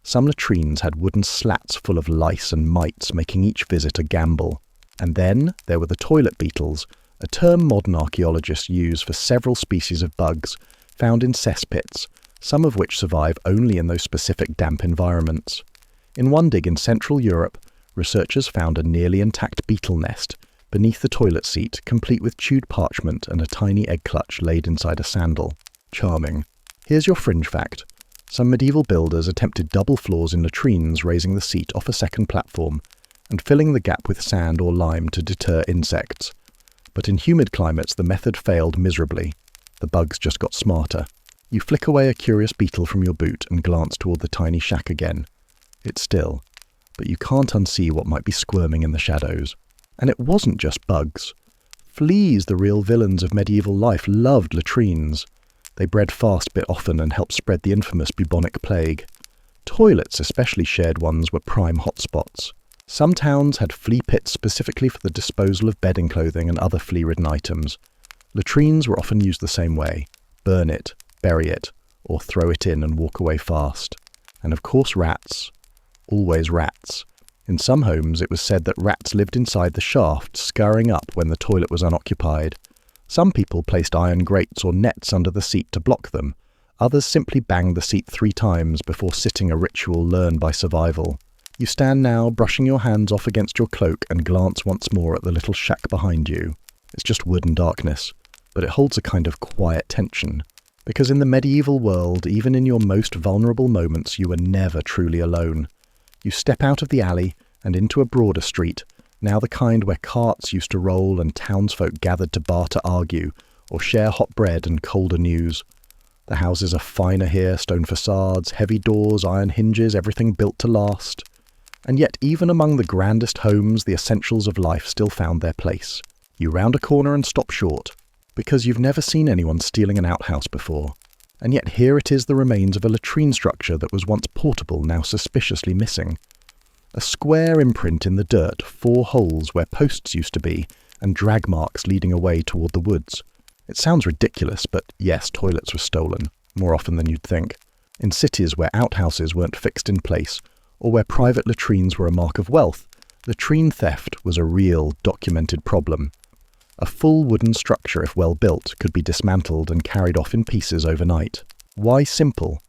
Some latrines had wooden slats full of lice and mites, making each visit a gamble. And then there were the toilet beetles, a term modern archaeologists use for several species of bugs found in cesspits, some of which survive only in those specific damp environments. In one dig in Central Europe, researchers found a nearly intact beetle nest beneath the toilet seat, complete with chewed parchment and a tiny egg clutch laid inside a sandal. Charming. Here's your fringe fact. Some medieval builders attempted double floors in latrines, raising the seat off a second platform and filling the gap with sand or lime to deter insects. But in humid climates, the method failed miserably. The bugs just got smarter. You flick away a curious beetle from your boot and glance toward the tiny shack again. It's still, but you can't unsee what might be squirming in the shadows. And it wasn't just bugs. Fleas, the real villains of medieval life, loved latrines. They bred fast but often and helped spread the infamous bubonic plague. Toilets, especially shared ones, were prime hotspots. Some towns had flea pits specifically for the disposal of bedding clothing and other flea-ridden items. Latrines were often used the same way. Burn it, bury it, or throw it in and walk away fast. And of course rats. Always rats. In some homes it was said that rats lived inside the shaft, scurrying up when the toilet was unoccupied. Some people placed iron grates or nets under the seat to block them. Others simply banged the seat 3 times before sitting, a ritual learned by survival. You stand now, brushing your hands off against your cloak, and glance once more at the little shack behind you. It's just wood and darkness, but it holds a kind of quiet tension. Because in the medieval world, even in your most vulnerable moments, you were never truly alone. You step out of the alley and into a broader street, now the kind where carts used to roll and townsfolk gathered to barter, argue, or share hot bread and colder news. The houses are finer here, stone facades, heavy doors, iron hinges, everything built to last. And yet, even among the grandest homes, the essentials of life still found their place. You round a corner and stop short, because you've never seen anyone stealing an outhouse before. And yet here it is, the remains of a latrine structure that was once portable, now suspiciously missing. A square imprint in the dirt, 4 holes where posts used to be, and drag marks leading away toward the woods. It sounds ridiculous, but yes, toilets were stolen, more often than you'd think. In cities where outhouses weren't fixed in place, or where private latrines were a mark of wealth, latrine theft was a real, documented problem. A full wooden structure, if well built, could be dismantled and carried off in pieces overnight. Why simple?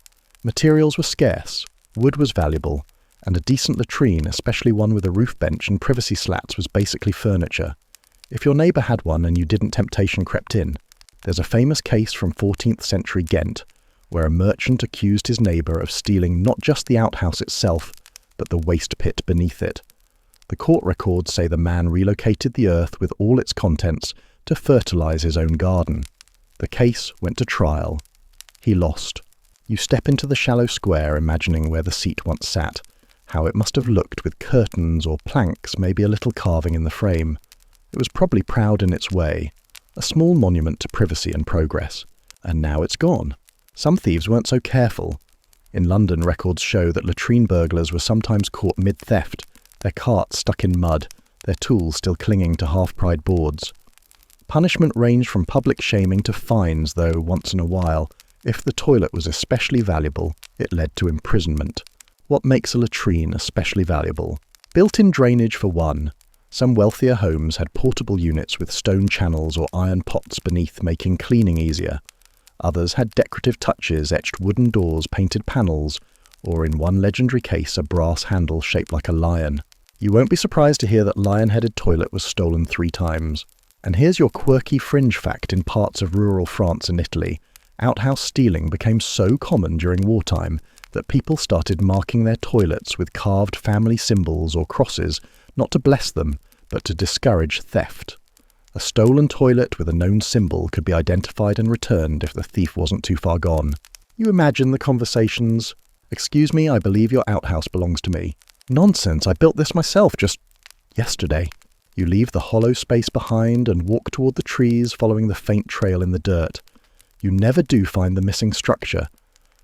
Materials were scarce, wood was valuable, and a decent latrine, especially one with a roof bench and privacy slats, was basically furniture. If your neighbour had one and you didn't, temptation crept in. There's a famous case from 14th century Ghent, where a merchant accused his neighbour of stealing not just the outhouse itself, but the waste pit beneath it. The court records say the man relocated the earth with all its contents to fertilise his own garden. The case went to trial. He lost. You step into the shallow square, imagining where the seat once sat, how it must have looked with curtains or planks, maybe a little carving in the frame. It was probably proud in its way, a small monument to privacy and progress. And now it's gone. Some thieves weren't so careful. In London, records show that latrine burglars were sometimes caught mid-theft, their carts stuck in mud, their tools still clinging to half-pried boards. Punishment ranged from public shaming to fines, though once in a while, if the toilet was especially valuable, it led to imprisonment. What makes a latrine especially valuable? Built-in drainage for one. Some wealthier homes had portable units with stone channels or iron pots beneath, making cleaning easier. Others had decorative touches, etched wooden doors, painted panels, or in one legendary case, a brass handle shaped like a lion. You won't be surprised to hear that lion-headed toilet was stolen 3 times. And here's your quirky fringe fact: in parts of rural France and Italy, outhouse stealing became so common during wartime that people started marking their toilets with carved family symbols or crosses, not to bless them, but to discourage theft. A stolen toilet with a known symbol could be identified and returned if the thief wasn't too far gone. You imagine the conversations: "Excuse me, I believe your outhouse belongs to me." "Nonsense, I built this myself just yesterday." You leave the hollow space behind and walk toward the trees, following the faint trail in the dirt. You never do find the missing structure,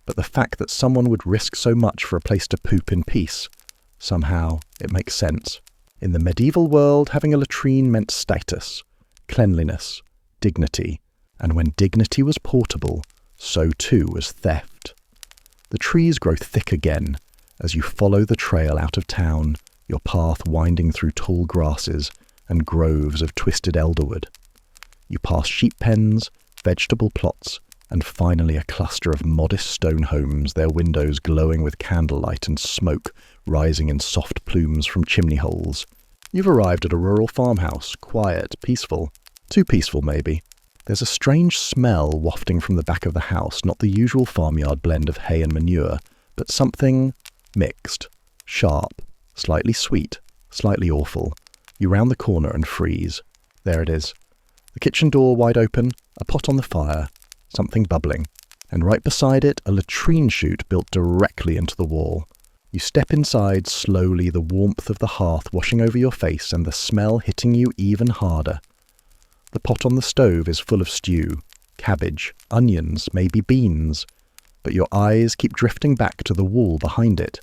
but the fact that someone would risk so much for a place to poop in peace, somehow it makes sense. In the medieval world, having a latrine meant status, cleanliness, dignity, and when dignity was portable, so too was theft. The trees grow thick again as you follow the trail out of town, your path winding through tall grasses and groves of twisted elderwood. You pass sheep pens, vegetable plots, and finally a cluster of modest stone homes, their windows glowing with candlelight and smoke rising in soft plumes from chimney holes. You've arrived at a rural farmhouse, quiet, peaceful. Too peaceful, maybe. There's a strange smell wafting from the back of the house, not the usual farmyard blend of hay and manure, but something mixed, sharp, slightly sweet, slightly awful. You round the corner and freeze. There it is. The kitchen door wide open, a pot on the fire, something bubbling, and right beside it a latrine chute built directly into the wall. You step inside slowly, the warmth of the hearth washing over your face and the smell hitting you even harder. The pot on the stove is full of stew, cabbage, onions, maybe beans, but your eyes keep drifting back to the wall behind it.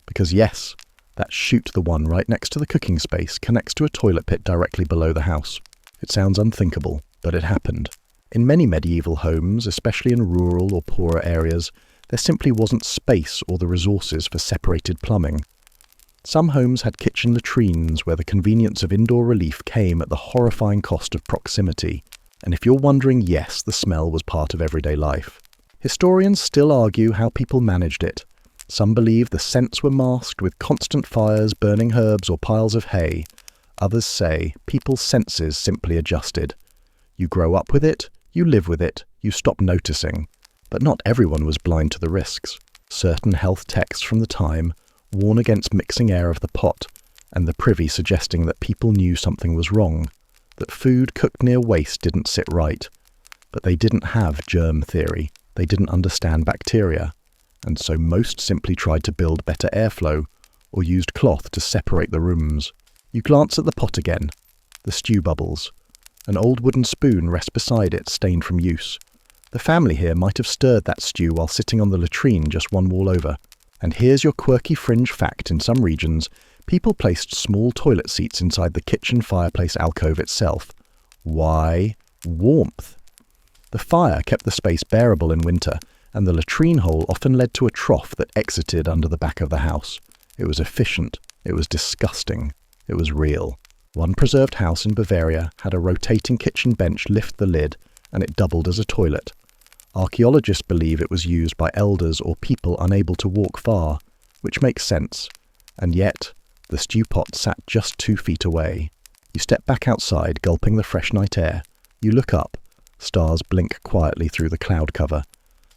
Because yes, that chute, the one right next to the cooking space, connects to a toilet pit directly below the house. It sounds unthinkable, but it happened. In many medieval homes, especially in rural or poorer areas, there simply wasn't space or the resources for separated plumbing. Some homes had kitchen latrines where the convenience of indoor relief came at the horrifying cost of proximity. And if you're wondering, yes, the smell was part of everyday life. Historians still argue how people managed it. Some believe the scents were masked with constant fires, burning herbs, or piles of hay. Others say people's senses simply adjusted. You grow up with it, you live with it, you stop noticing. But not everyone was blind to the risks. Certain health texts from the time warn against mixing air of the pot, and the privy suggesting that people knew something was wrong, that food cooked near waste didn't sit right. But they didn't have germ theory, they didn't understand bacteria, and so most simply tried to build better airflow, or used cloth to separate the rooms. You glance at the pot again. The stew bubbles. An old wooden spoon rests beside it, stained from use. The family here might have stirred that stew while sitting on the latrine just one wall over. And here's your quirky fringe fact: in some regions, people placed small toilet seats inside the kitchen fireplace alcove itself. Why? Warmth. The fire kept the space bearable in winter, and the latrine hole often led to a trough that exited under the back of the house. It was efficient. It was disgusting. It was real. One preserved house in Bavaria had a rotating kitchen bench lift the lid, and it doubled as a toilet. Archaeologists believe it was used by elders or people unable to walk far, which makes sense. And yet, the stew pot sat just 2 feet away. You step back outside, gulping the fresh night air. You look up. Stars blink quietly through the cloud cover.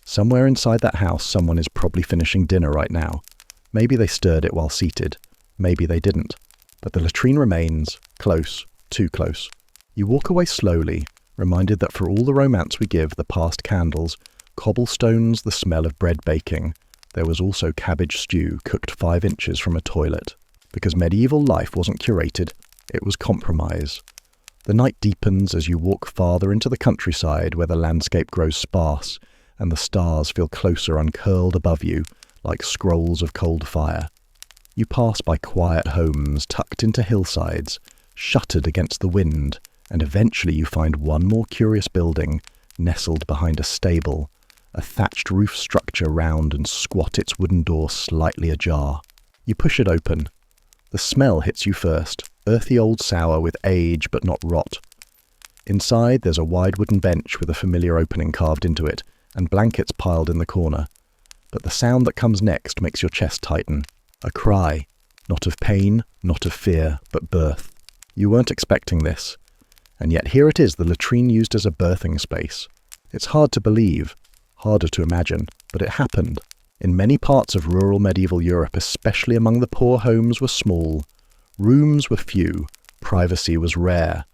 Somewhere inside that house, someone is probably finishing dinner right now. Maybe they stirred it while seated. Maybe they didn't. But the latrine remains, close, too close. You walk away slowly, reminded that for all the romance we give the past candles, cobblestones, the smell of bread baking, there was also cabbage stew cooked 5 inches from a toilet. Because medieval life wasn't curated, it was compromise. The night deepens as you walk farther into the countryside where the landscape grows sparse and the stars feel closer uncurled above you like scrolls of cold fire. You pass by quiet homes tucked into hillsides, shuttered against the wind, and eventually you find one more curious building nestled behind a stable, a thatched roof structure round and squat, its wooden door slightly ajar. You push it open. The smell hits you first, earthy old sour with age but not rot. Inside there's a wide wooden bench with a familiar opening carved into it, and blankets piled in the corner. But the sound that comes next makes your chest tighten. A cry, not of pain, not of fear, but birth. You weren't expecting this. And yet here it is, the latrine used as a birthing space. It's hard to believe, harder to imagine, but it happened. In many parts of rural medieval Europe, especially among the poor, homes were small. Rooms were few, privacy was rare.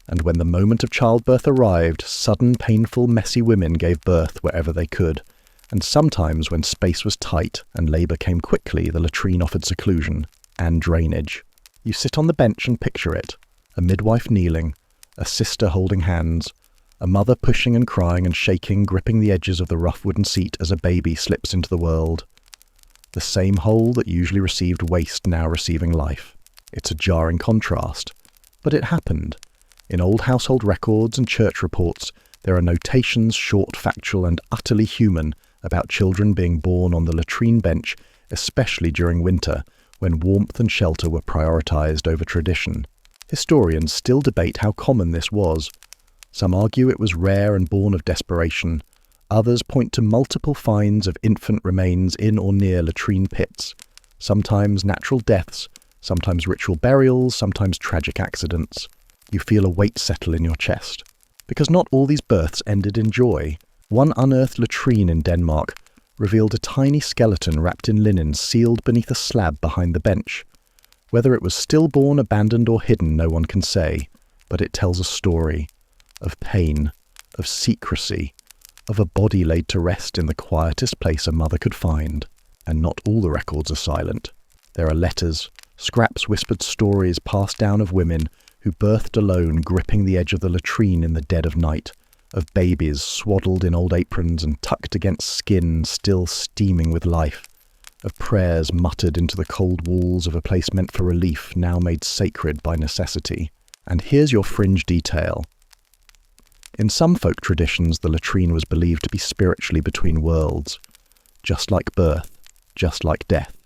And when the moment of childbirth arrived, sudden, painful, messy women gave birth wherever they could. And sometimes when space was tight and labour came quickly, the latrine offered seclusion and drainage. You sit on the bench and picture it. A midwife kneeling, a sister holding hands, a mother pushing and crying and shaking, gripping the edges of the rough wooden seat as a baby slips into the world. The same hole that usually received waste now receiving life. It's a jarring contrast. But it happened. In old household records and church reports, there are notations, short, factual, and utterly human, about children being born on the latrine bench, especially during winter, when warmth and shelter were prioritized over tradition. Historians still debate how common this was. Some argue it was rare and born of desperation. Others point to multiple finds of infant remains in or near latrine pits. Sometimes natural deaths, sometimes ritual burials, sometimes tragic accidents. You feel a weight settle in your chest. Because not all these births ended in joy. One unearthed latrine in Denmark revealed a tiny skeleton wrapped in linen sealed beneath a slab behind the bench. Whether it was stillborn, abandoned or hidden, no one can say, but it tells a story of pain, of secrecy, of a body laid to rest in the quietest place a mother could find. And not all the records are silent. There are letters, scraps, whispered stories passed down of women who birthed alone, gripping the edge of the latrine in the dead of night, of babies swaddled in old aprons and tucked against skin still steaming with life, of prayers muttered into the cold walls of a place meant for relief, now made sacred by necessity. And here's your fringe detail. In some folk traditions, the latrine was believed to be spiritually between worlds, just like birth, just like death.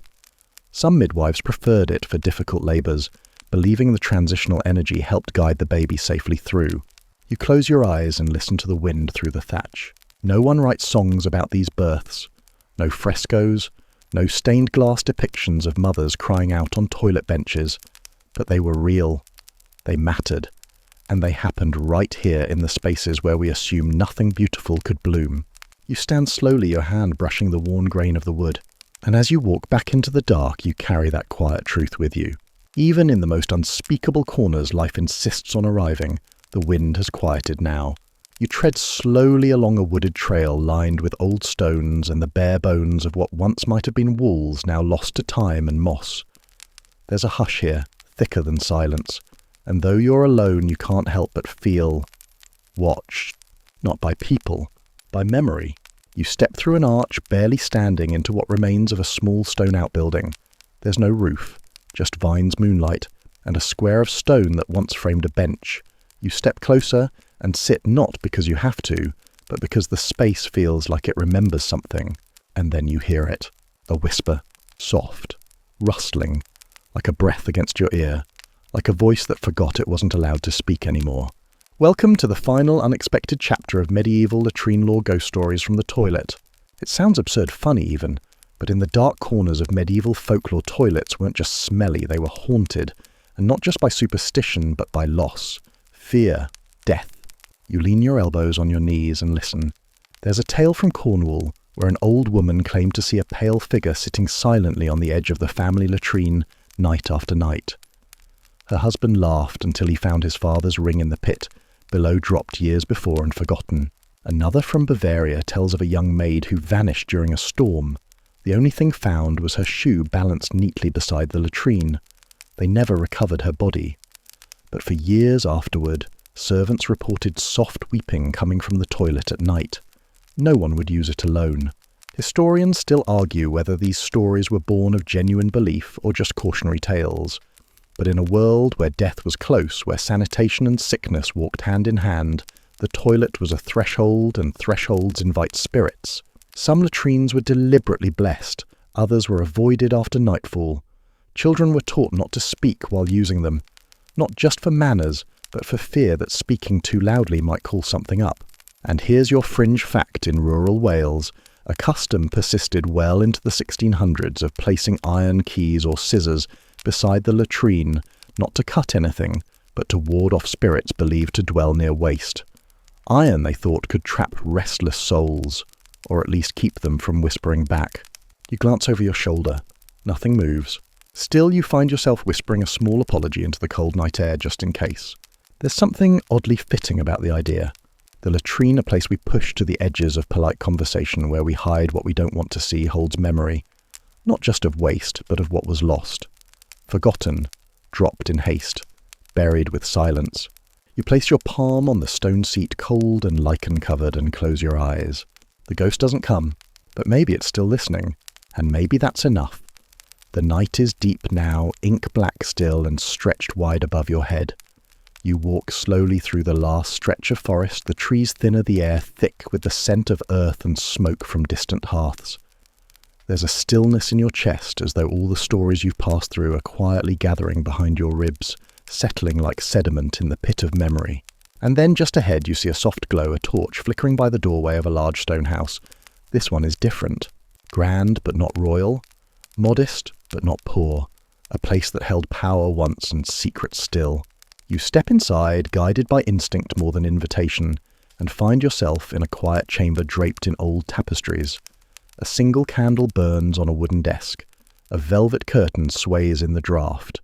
Some midwives preferred it for difficult labours, believing the transitional energy helped guide the baby safely through. You close your eyes and listen to the wind through the thatch. No one writes songs about these births. No frescoes, no stained glass depictions of mothers crying out on toilet benches. But they were real. They mattered. And they happened right here in the spaces where we assume nothing beautiful could bloom. You stand slowly, your hand brushing the worn grain of the wood. And as you walk back into the dark, you carry that quiet truth with you. Even in the most unspeakable corners life insists on arriving, the wind has quieted now. You tread slowly along a wooded trail lined with old stones and the bare bones of what once might have been walls now lost to time and moss. There's a hush here, thicker than silence, and though you're alone you can't help but feel watched, not by people, by memory. You step through an arch, barely standing, into what remains of a small stone outbuilding. There's no roof, just vines, moonlight, and a square of stone that once framed a bench. You step closer and sit not because you have to, but because the space feels like it remembers something. And then you hear it. A whisper, soft, rustling, like a breath against your ear, like a voice that forgot it wasn't allowed to speak anymore. Welcome to the final unexpected chapter of medieval latrine lore ghost stories from the toilet. It sounds absurd funny even, but in the dark corners of medieval folklore, toilets weren't just smelly, they were haunted, and not just by superstition but by loss, fear, death. You lean your elbows on your knees and listen. There's a tale from Cornwall where an old woman claimed to see a pale figure sitting silently on the edge of the family latrine night after night. Her husband laughed until he found his father's ring in the pit, below dropped years before and forgotten. Another from Bavaria tells of a young maid who vanished during a storm. The only thing found was her shoe balanced neatly beside the latrine. They never recovered her body. But for years afterward, servants reported soft weeping coming from the toilet at night. No one would use it alone. Historians still argue whether these stories were born of genuine belief or just cautionary tales. But in a world where death was close, where sanitation and sickness walked hand in hand, the toilet was a threshold, and thresholds invite spirits. Some latrines were deliberately blessed, others were avoided after nightfall. Children were taught not to speak while using them, not just for manners, but for fear that speaking too loudly might call something up. And here's your fringe fact in rural Wales. A custom persisted well into the 1600s of placing iron keys or scissors beside the latrine, not to cut anything, but to ward off spirits believed to dwell near waste. Iron, they thought, could trap restless souls, or at least keep them from whispering back. You glance over your shoulder. Nothing moves. Still, you find yourself whispering a small apology into the cold night air just in case. There's something oddly fitting about the idea. The latrine, a place we push to the edges of polite conversation where we hide what we don't want to see, holds memory. Not just of waste, but of what was lost. Forgotten, dropped in haste, buried with silence. You place your palm on the stone seat, cold and lichen-covered, and close your eyes. The ghost doesn't come, but maybe it's still listening, and maybe that's enough. The night is deep now, ink-black still, and stretched wide above your head. You walk slowly through the last stretch of forest, the trees thinner, the air thick with the scent of earth and smoke from distant hearths. There's a stillness in your chest as though all the stories you've passed through are quietly gathering behind your ribs, settling like sediment in the pit of memory. And then just ahead you see a soft glow, a torch flickering by the doorway of a large stone house. This one is different. Grand but not royal. Modest but not poor. A place that held power once and secret still. You step inside, guided by instinct more than invitation, and find yourself in a quiet chamber draped in old tapestries. A single candle burns on a wooden desk. A velvet curtain sways in the draught.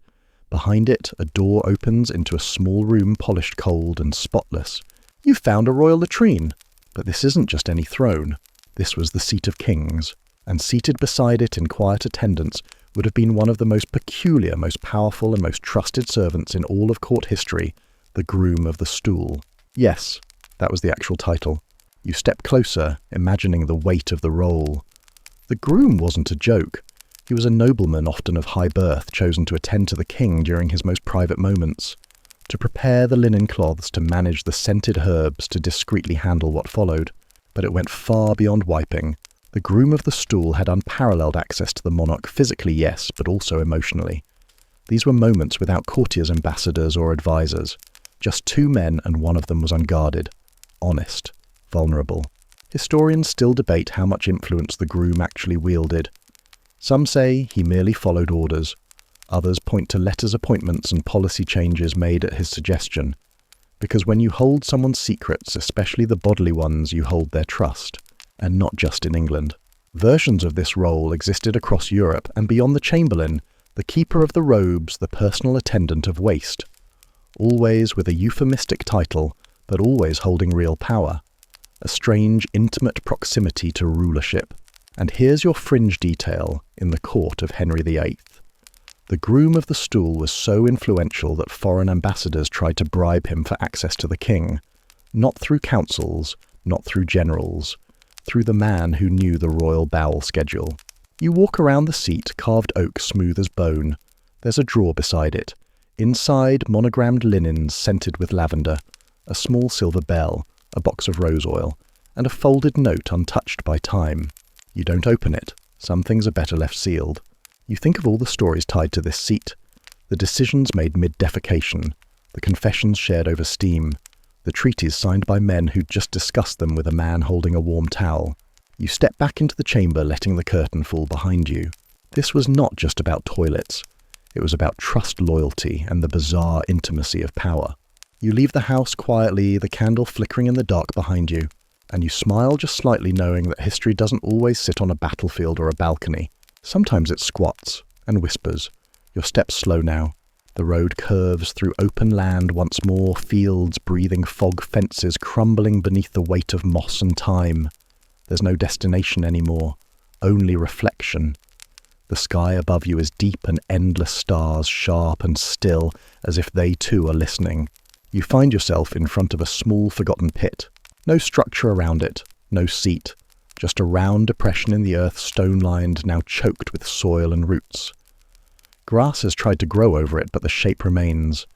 Behind it, a door opens into a small room polished cold and spotless. You've found a royal latrine. But this isn't just any throne. This was the seat of kings, and seated beside it in quiet attendance would have been one of the most peculiar, most powerful and most trusted servants in all of court history, the groom of the stool. Yes, that was the actual title. You step closer, imagining the weight of the role. The groom wasn't a joke. He was a nobleman, often of high birth, chosen to attend to the king during his most private moments, to prepare the linen cloths, to manage the scented herbs, to discreetly handle what followed. But it went far beyond wiping. The groom of the stool had unparalleled access to the monarch physically, yes, but also emotionally. These were moments without courtiers, ambassadors, or advisors. Just two men, and one of them was unguarded, honest, vulnerable. Historians still debate how much influence the groom actually wielded. Some say he merely followed orders. Others point to letters, appointments, and policy changes made at his suggestion. Because when you hold someone's secrets, especially the bodily ones, you hold their trust. and not just in England. Versions of this role existed across Europe and beyond the Chamberlain, the keeper of the robes, the personal attendant of waste. Always with a euphemistic title, but always holding real power. A strange, intimate proximity to rulership. And here's your fringe detail in the court of Henry VIII. The groom of the stool was so influential that foreign ambassadors tried to bribe him for access to the king. Not through councils, not through generals, through the man who knew the royal bowel schedule. You walk around the seat, carved oak smooth as bone. There's a drawer beside it. Inside, monogrammed linens scented with lavender, a small silver bell, a box of rose oil, and a folded note untouched by time. You don't open it. Some things are better left sealed. You think of all the stories tied to this seat, the decisions made mid-defecation, the confessions shared over steam, the treaties signed by men who'd just discussed them with a man holding a warm towel. You step back into the chamber, letting the curtain fall behind you. This was not just about toilets. It was about trust, loyalty, and the bizarre intimacy of power. You leave the house quietly, the candle flickering in the dark behind you, and you smile just slightly, knowing that history doesn't always sit on a battlefield or a balcony. Sometimes it squats and whispers. Your steps slow now. The road curves through open land once more, fields breathing fog, fences crumbling beneath the weight of moss and time. There's no destination anymore, only reflection. The sky above you is deep and endless stars, sharp and still, as if they too are listening. You find yourself in front of a small forgotten pit. No structure around it, no seat, just a round depression in the earth, stone-lined, now choked with soil and roots. Grass has tried to grow over it, but the shape remains.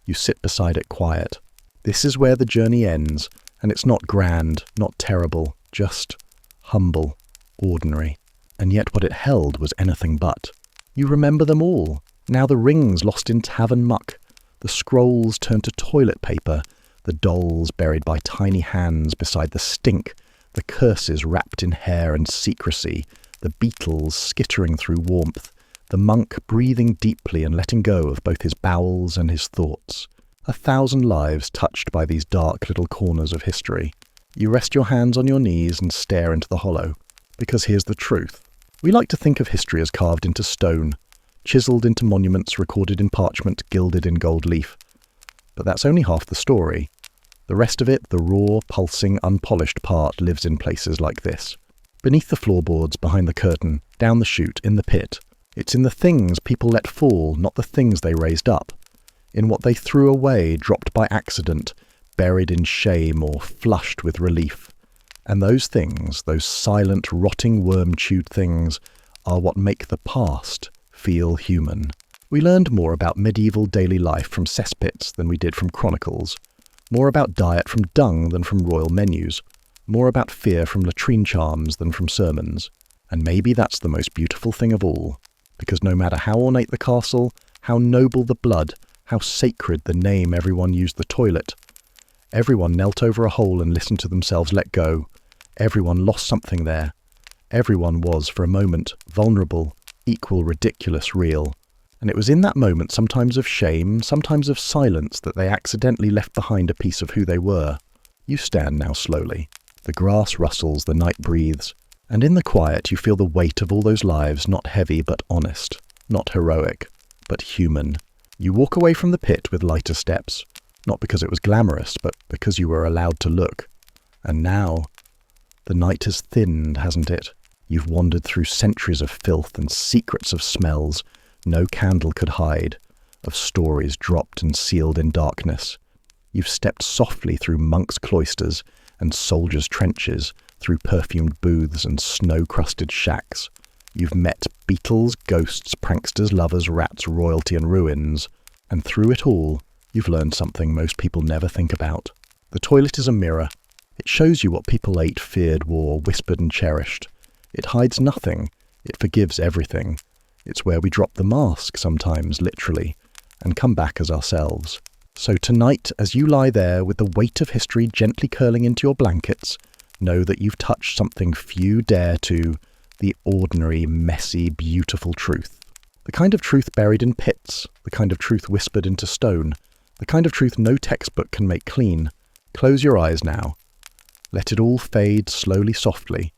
You sit beside it quiet. This is where the journey ends, and it's not grand, not terrible, just humble, ordinary. And yet what it held was anything but. You remember them all. Now the rings lost in tavern muck, the scrolls turned to toilet paper, the dolls buried by tiny hands beside the stink, the curses wrapped in hair and secrecy, the beetles skittering through warmth, the monk breathing deeply and letting go of both his bowels and his thoughts. 1,000 lives touched by these dark little corners of history. You rest your hands on your knees and stare into the hollow. Because here's the truth. We like to think of history as carved into stone, chiselled into monuments, recorded in parchment, gilded in gold leaf. But that's only half the story. The rest of it, the raw, pulsing, unpolished part, lives in places like this. Beneath the floorboards, behind the curtain, down the chute, in the pit. It's in the things people let fall, not the things they raised up. In what they threw away, dropped by accident, buried in shame or flushed with relief. And those things, those silent, rotting, worm-chewed things, are what make the past feel human. We learned more about medieval daily life from cesspits than we did from chronicles. More about diet from dung than from royal menus. More about fear from latrine charms than from sermons. And maybe that's the most beautiful thing of all. Because no matter how ornate the castle, how noble the blood, how sacred the name everyone used the toilet, everyone knelt over a hole and listened to themselves let go. Everyone lost something there. Everyone was, for a moment, vulnerable, equal, ridiculous, real. And it was in that moment, sometimes of shame, sometimes of silence, that they accidentally left behind a piece of who they were. You stand now slowly. The grass rustles, the night breathes. And in the quiet you feel the weight of all those lives, not heavy but honest, not heroic, but human. You walk away from the pit with lighter steps, not because it was glamorous, but because you were allowed to look. And now, the night has thinned, hasn't it? You've wandered through centuries of filth and secrets of smells no candle could hide, of stories dropped and sealed in darkness. You've stepped softly through monks' cloisters and soldiers' trenches, through perfumed booths and snow-crusted shacks. You've met beetles, ghosts, pranksters, lovers, rats, royalty and ruins. And through it all, you've learned something most people never think about. The toilet is a mirror. It shows you what people ate, feared, wore, whispered and cherished. It hides nothing. It forgives everything. It's where we drop the mask sometimes, literally, and come back as ourselves. So tonight, as you lie there with the weight of history gently curling into your blankets, know that you've touched something few dare to, the ordinary, messy, beautiful truth. The kind of truth buried in pits, the kind of truth whispered into stone, the kind of truth no textbook can make clean. Close your eyes now. Let it all fade slowly, softly,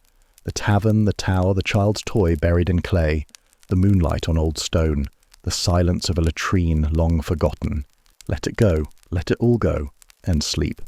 The tavern, the tower, the child's toy buried in clay, the moonlight on old stone, the silence of a latrine long forgotten. Let it go, let it all go, and sleep.